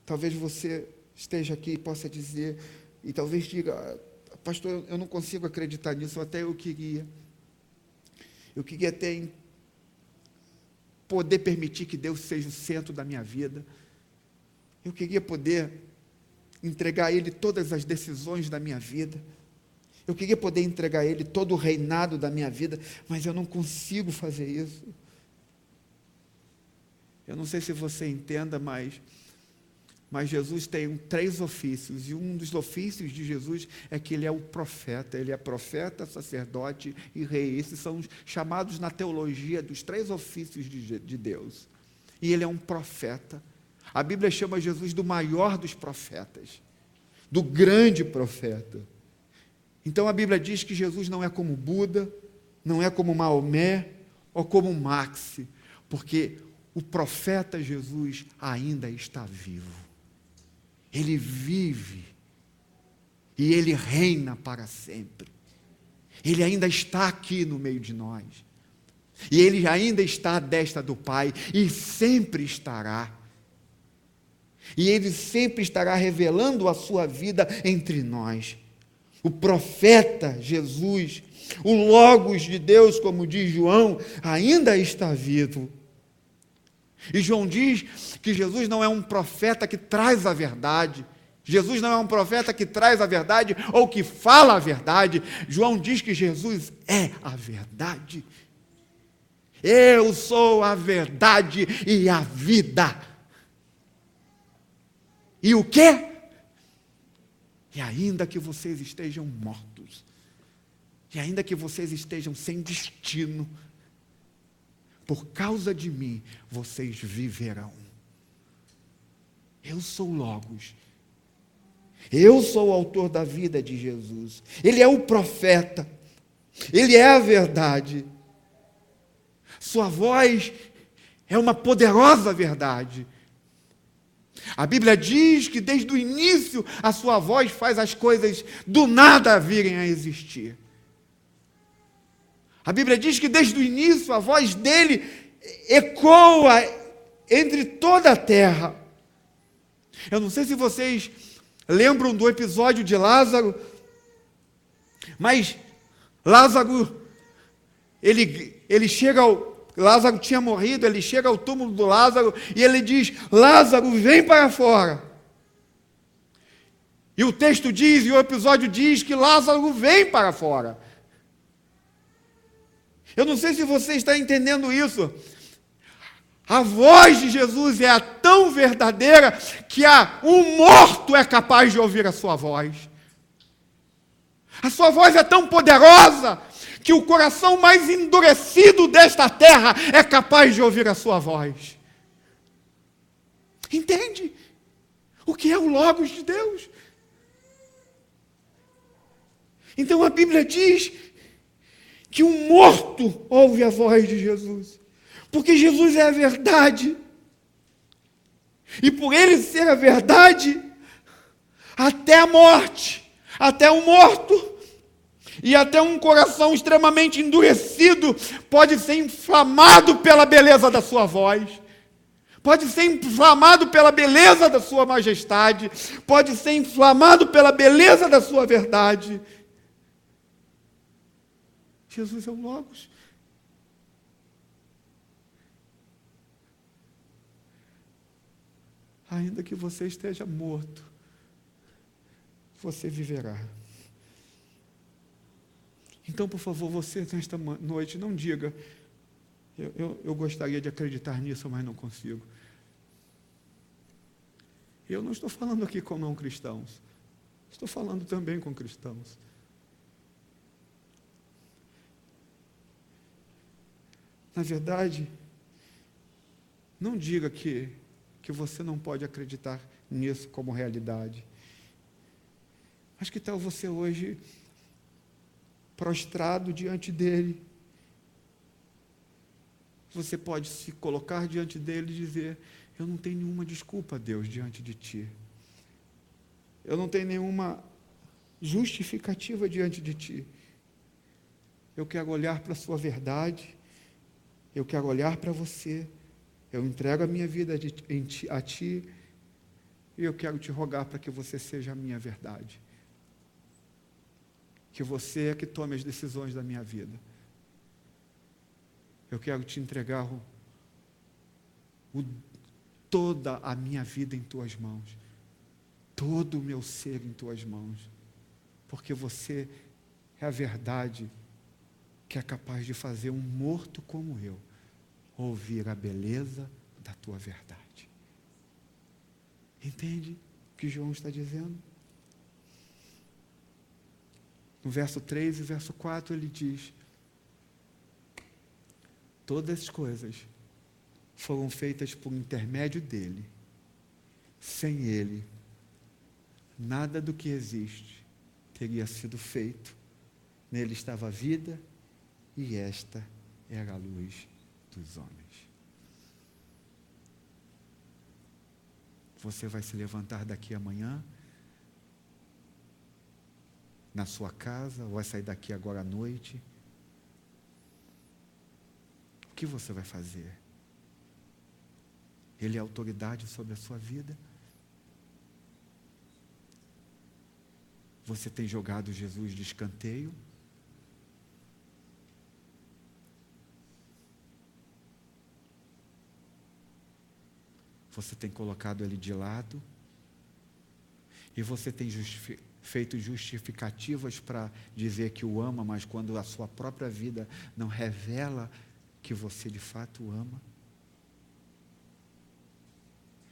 Talvez você esteja aqui e possa dizer, e talvez diga, pastor, eu não consigo acreditar nisso, até eu queria. Eu queria até poder permitir que Deus seja o centro da minha vida. Eu queria poder entregar a Ele todas as decisões da minha vida. Eu queria poder entregar a Ele todo o reinado da minha vida, mas eu não consigo fazer isso. Eu não sei se você entenda, mas Jesus tem 3 ofícios, e um dos ofícios de Jesus é que Ele é o profeta. Ele é profeta, sacerdote e rei. Esses são chamados na teologia dos 3 ofícios de Deus. E Ele é um profeta. A Bíblia chama Jesus do maior dos profetas, do grande profeta. Então a Bíblia diz que Jesus não é como Buda, não é como Maomé ou como Max, porque o profeta Jesus ainda está vivo. Ele vive e Ele reina para sempre. Ele ainda está aqui no meio de nós. E Ele ainda está à destra do Pai e sempre estará. E Ele sempre estará revelando a sua vida entre nós. O profeta Jesus, o Logos de Deus, como diz João, ainda está vivo. E João diz que Jesus não é um profeta que traz a verdade. Jesus não é um profeta que traz a verdade ou que fala a verdade. João diz que Jesus é a verdade. Eu sou a verdade e a vida. E o quê? E ainda que vocês estejam mortos, e ainda que vocês estejam sem destino, por causa de mim, vocês viverão. Eu sou o Logos. Eu sou o autor da vida de Jesus. Ele é o profeta. Ele é a verdade. Sua voz é uma poderosa verdade. A Bíblia diz que desde o início a sua voz faz as coisas do nada virem a existir. A Bíblia diz que desde o início a voz dele ecoa entre toda a terra. Eu não sei se vocês lembram do episódio de Lázaro, mas Lázaro, ele chega Lázaro tinha morrido, ele chega ao túmulo do Lázaro e ele diz: Lázaro, vem para fora. E o texto diz, e o episódio diz que Lázaro vem para fora. Eu não sei se você está entendendo isso. A voz de Jesus é tão verdadeira que um morto é capaz de ouvir a sua voz. A sua voz é tão poderosa que o coração mais endurecido desta terra é capaz de ouvir a sua voz. Entende? O que é o Logos de Deus? Então a Bíblia diz que um morto ouve a voz de Jesus, porque Jesus é a verdade, e por Ele ser a verdade, até a morte, até o morto, e até um coração extremamente endurecido, pode ser inflamado pela beleza da sua voz, pode ser inflamado pela beleza da sua majestade, pode ser inflamado pela beleza da sua verdade. Jesus é o Logos. Ainda que você esteja morto, você viverá. Então, por favor, você nesta noite não diga, eu gostaria de acreditar nisso, mas não consigo. Eu não estou falando aqui com não cristãos, estou falando também com cristãos. Na verdade, não diga que você não pode acreditar nisso como realidade. Mas que tal você hoje, prostrado diante dele, você pode se colocar diante dele e dizer: eu não tenho nenhuma desculpa, Deus, diante de ti. Eu não tenho nenhuma justificativa diante de ti. Eu quero olhar para a sua verdade, eu quero olhar para você, eu entrego a minha vida a ti, e eu quero te rogar para que você seja a minha verdade. Que você é que tome as decisões da minha vida. Eu quero te entregar toda a minha vida em tuas mãos, todo o meu ser em tuas mãos, porque você é a verdade que é capaz de fazer um morto como eu ouvir a beleza da tua verdade. Entende o que João está dizendo? No verso 3 e verso 4 ele diz: todas as coisas foram feitas por intermédio dele. Sem ele, nada do que existe teria sido feito. Nele estava a vida, e esta era a luz dos homens. Você vai se levantar daqui amanhã, na sua casa, ou vai sair daqui agora à noite. O que você vai fazer? Ele é autoridade sobre a sua vida? Você tem jogado Jesus de escanteio? Você tem colocado ele de lado? E você tem feito justificativas para dizer que o ama, mas quando a sua própria vida não revela que você de fato o ama?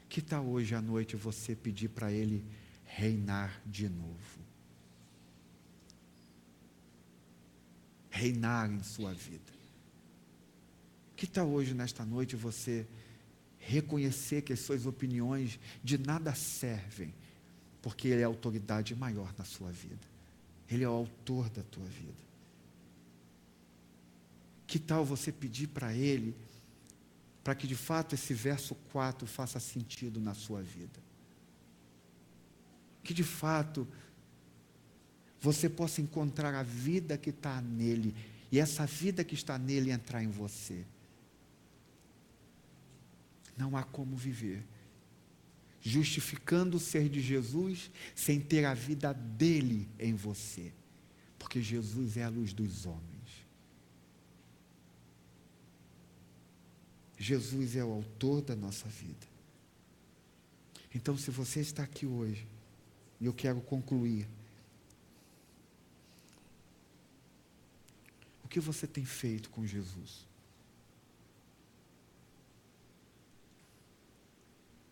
Que tal hoje à noite você pedir para ele reinar de novo? Reinar em sua vida. Que tal hoje, nesta noite, você reconhecer que as suas opiniões de nada servem, porque ele é a autoridade maior na sua vida. Ele é o autor da tua vida. Que tal você pedir para ele, para que de fato esse verso 4 faça sentido na sua vida? Que de fato você possa encontrar a vida que está nele, e essa vida que está nele entrar em você. Não há como viver justificando o ser de Jesus sem ter a vida dele em você, porque Jesus é a luz dos homens. Jesus é o autor da nossa vida. Então, se você está aqui hoje, e eu quero concluir, o que você tem feito com Jesus?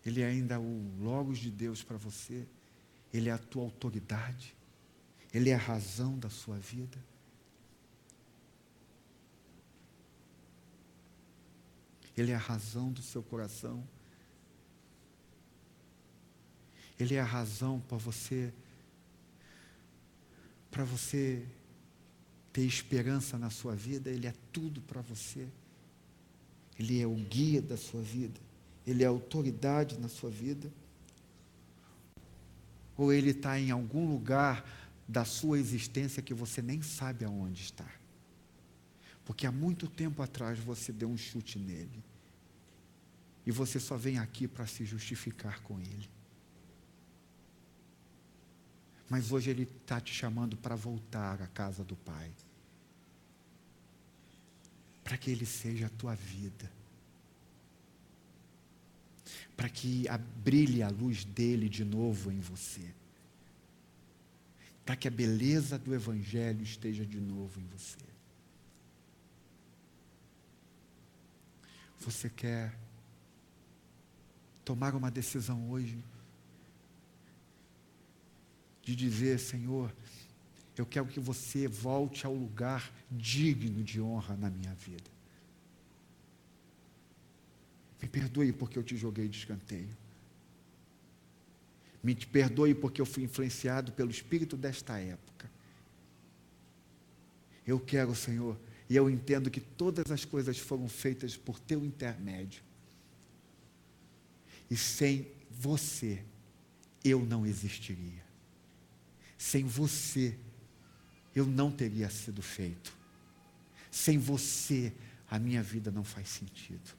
Ele é ainda o Logos de Deus para você? Ele é a tua autoridade? Ele é a razão da sua vida? Ele é a razão do seu coração? Ele é a razão para você ter esperança na sua vida? Ele é tudo para você? Ele é o guia da sua vida? Ele é a autoridade na sua vida? Ou ele está em algum lugar da sua existência que você nem sabe aonde está? Porque há muito tempo atrás você deu um chute nele. E você só vem aqui para se justificar com ele. Mas hoje ele está te chamando para voltar à casa do Pai. Para que ele seja a tua vida. Para que brilhe a luz dele de novo em você. Para que a beleza do Evangelho esteja de novo em você. Você quer tomar uma decisão hoje de dizer: Senhor, eu quero que você volte ao lugar digno de honra na minha vida. perdoe porque eu te joguei de escanteio. Me perdoe porque eu fui influenciado pelo espírito desta época. Eu quero, Senhor, e eu entendo que todas as coisas foram feitas por teu intermédio. E sem você, eu não existiria. Sem você, eu não teria sido feito. Sem você, a minha vida não faz sentido.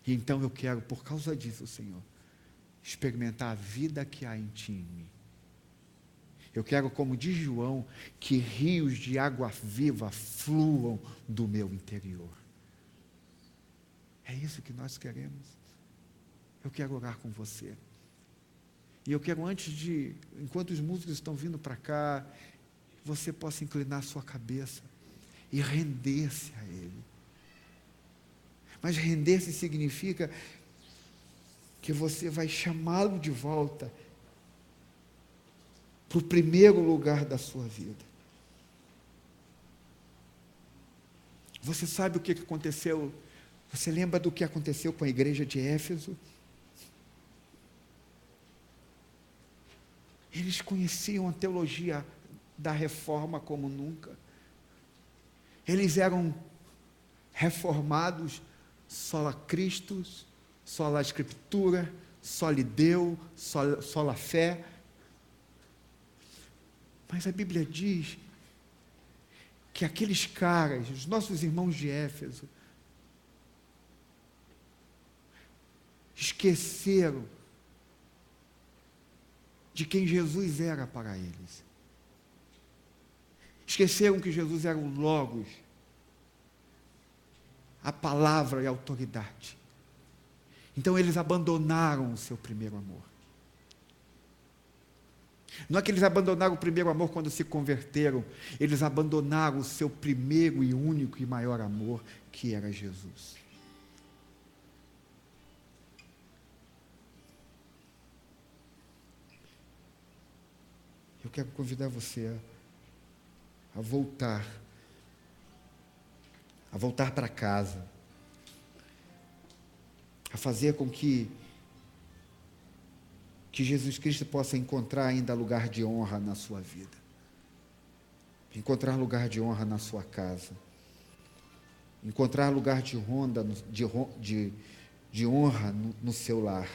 E então eu quero, por causa disso, Senhor, experimentar a vida que há em ti e em mim. Eu quero, como diz João, que rios de água viva fluam do meu interior. É isso que nós queremos. Eu quero orar com você. E eu quero, enquanto os músicos estão vindo para cá, você possa inclinar sua cabeça e render-se a Ele. Mas render-se significa que você vai chamá-lo de volta para o primeiro lugar da sua vida. Você sabe o que aconteceu? Você lembra do que aconteceu com a igreja de Éfeso? Eles conheciam a teologia da reforma como nunca. Eles eram reformados, sola Cristo, sola Escritura, soli Deo, sola fé. Mas a Bíblia diz que aqueles caras, os nossos irmãos de Éfeso, esqueceram de quem Jesus era para eles. Esqueceram que Jesus era o Logos, a palavra e a autoridade. Então eles abandonaram o seu primeiro amor. Não é que eles abandonaram o primeiro amor quando se converteram, eles abandonaram o seu primeiro e único e maior amor, que era Jesus. Eu quero convidar você a voltar para casa, a fazer com que Jesus Cristo possa encontrar ainda lugar de honra na sua vida, encontrar lugar de honra na sua casa, encontrar lugar de honra no seu lar,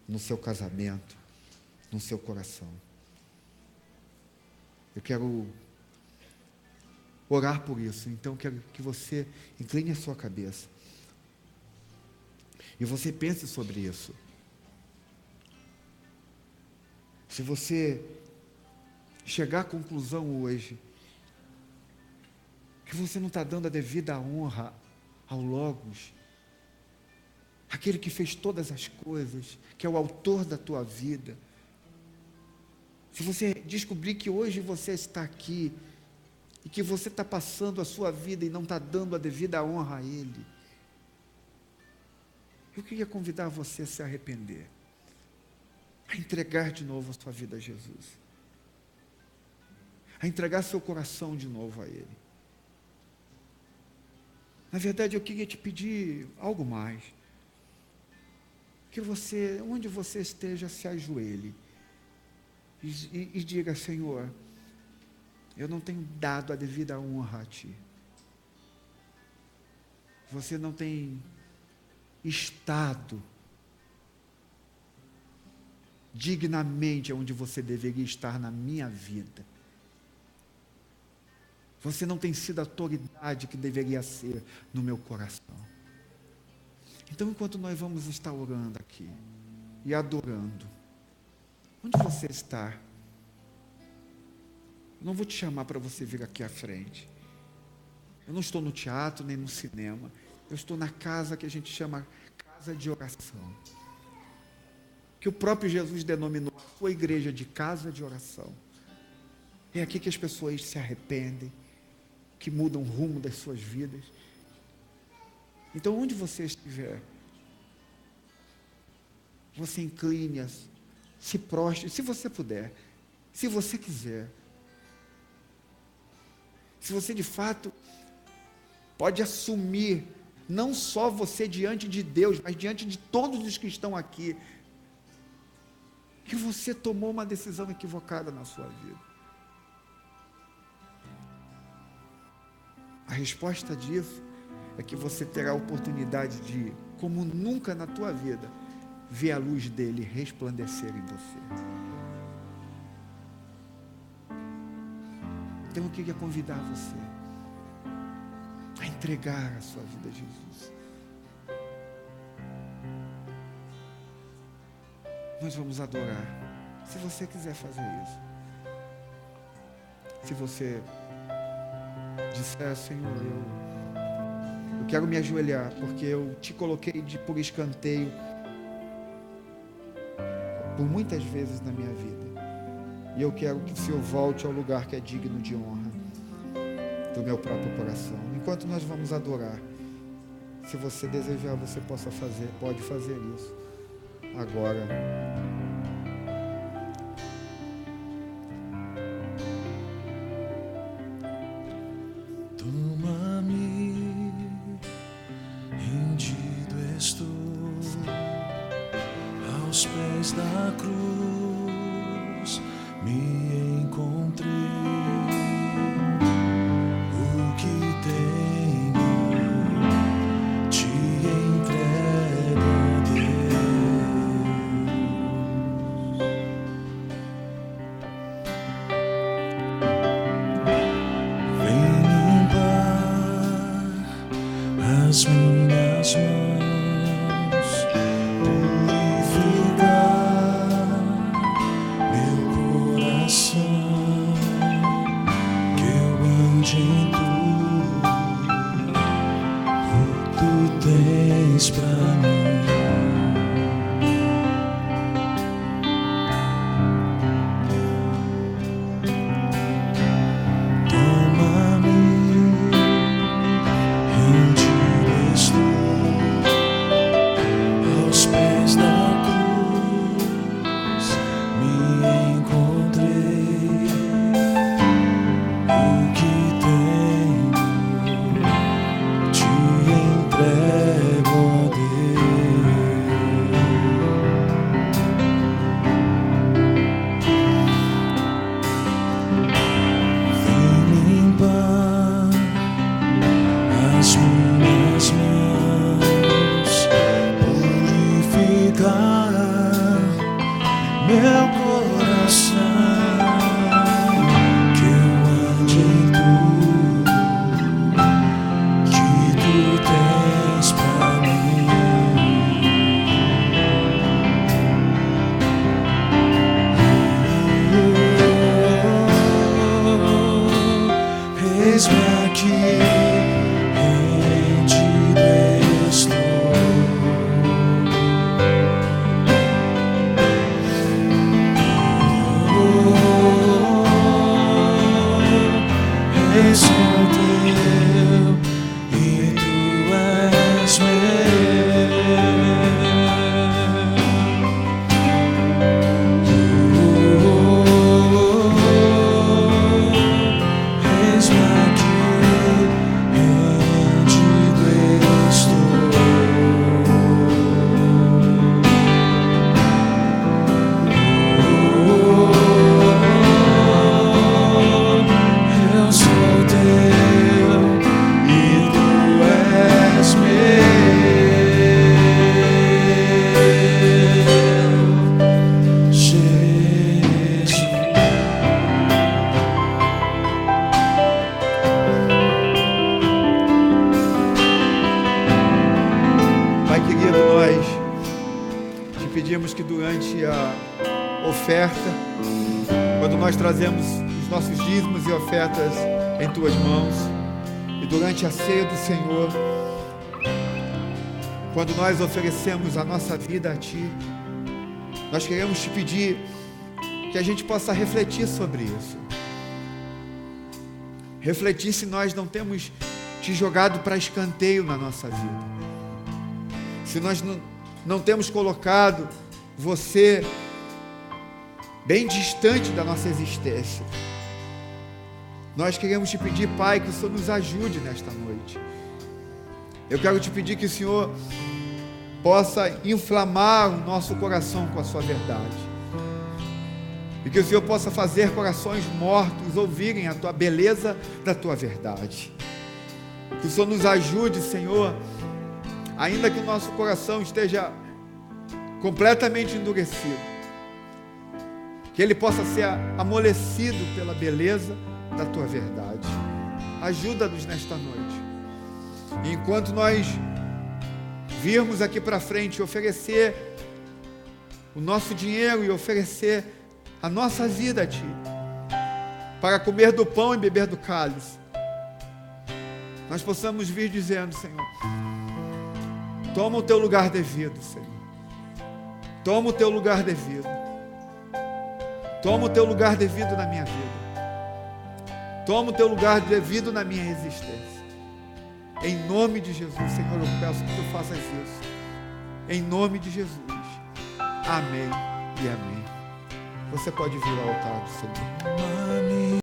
no seu casamento, no seu coração. Eu quero orar por isso, então quero que você incline a sua cabeça e você pense sobre isso. Se você chegar à conclusão hoje que você não está dando a devida honra ao Logos, aquele que fez todas as coisas, que é o autor da tua vida, se você descobrir que hoje você está aqui e que você está passando a sua vida e não está dando a devida honra a Ele, eu queria convidar você a se arrepender, a entregar de novo a sua vida a Jesus, a entregar seu coração de novo a Ele. Na verdade, eu queria te pedir algo mais, que você, onde você esteja, se ajoelhe e diga: Senhor, eu não tenho dado a devida honra a Ti. Você não tem estado dignamente onde você deveria estar na minha vida. Você não tem sido a autoridade que deveria ser no meu coração. Então, enquanto nós vamos estar orando aqui e adorando, onde você está? Eu não vou te chamar para você vir aqui à frente. Eu não estou no teatro nem no cinema. Eu estou na casa que a gente chama casa de oração, que o próprio Jesus denominou a sua igreja de casa de oração. É aqui que as pessoas se arrependem, que mudam o rumo das suas vidas. Então, onde você estiver, você incline, se prostre, se você puder, se você quiser. Se você de fato pode assumir não só você diante de Deus, mas diante de todos os que estão aqui, que você tomou uma decisão equivocada na sua vida. A resposta disso é que você terá a oportunidade de, como nunca na tua vida, ver a luz dele resplandecer em você. Então eu queria convidar você a entregar a sua vida a Jesus. Nós vamos adorar. Se você quiser fazer isso. Se você disser, Senhor, eu quero me ajoelhar, porque eu te coloquei por escanteio por muitas vezes na minha vida. E eu quero que o Senhor volte ao lugar que é digno de honra do meu próprio coração. Enquanto nós vamos adorar, se você desejar, você pode fazer isso agora. Toma-me, rendido estou aos pés da cruz, me encontrei. O que tenho te entrego, Deus. Vem limpar as minhas mãos, purificar meu coração, que eu ande em tudo tu tens pra mim. Toma-me, rendido estou aos pés da cruz, me encontrei. O que tenho te entrego, ó Deus. Vem limpar as minhas mãos, purificar meu coração, que eu ande em tudo que tu tens pra mim. Eis-me aqui, rendido estou. És meu teu e tu és meu. És-me aqui, rendido estou. Eu sou teu e tu és meu, Jesus. Pai querido, nós te pedimos que durante a oferta, quando nós trazemos os nossos dízimos e ofertas em tuas mãos, e durante a ceia do Senhor, quando nós oferecemos a nossa vida a Ti, nós queremos te pedir que a gente possa refletir sobre isso. Refletir se nós não temos te jogado para escanteio na nossa vida. Se nós não temos colocado você bem distante da nossa existência. Nós queremos te pedir, Pai, que o Senhor nos ajude nesta noite. Eu quero te pedir que o Senhor possa inflamar o nosso coração com a sua verdade. E que o Senhor possa fazer corações mortos ouvirem a tua beleza da tua verdade. Que o Senhor nos ajude, Senhor, ainda que o nosso coração esteja completamente endurecido, que ele possa ser amolecido pela beleza da tua verdade. Ajuda-nos nesta noite. E enquanto nós virmos aqui para frente oferecer o nosso dinheiro e oferecer a nossa vida a Ti, para comer do pão e beber do cálice, nós possamos vir dizendo: Senhor, toma o Teu lugar devido, Senhor. Toma o Teu lugar devido. Toma o Teu lugar devido na minha vida. Toma o Teu lugar devido na minha existência. Em nome de Jesus, Senhor, eu peço que Tu faças isso. Em nome de Jesus. Amém e amém. Você pode vir ao altar do Senhor.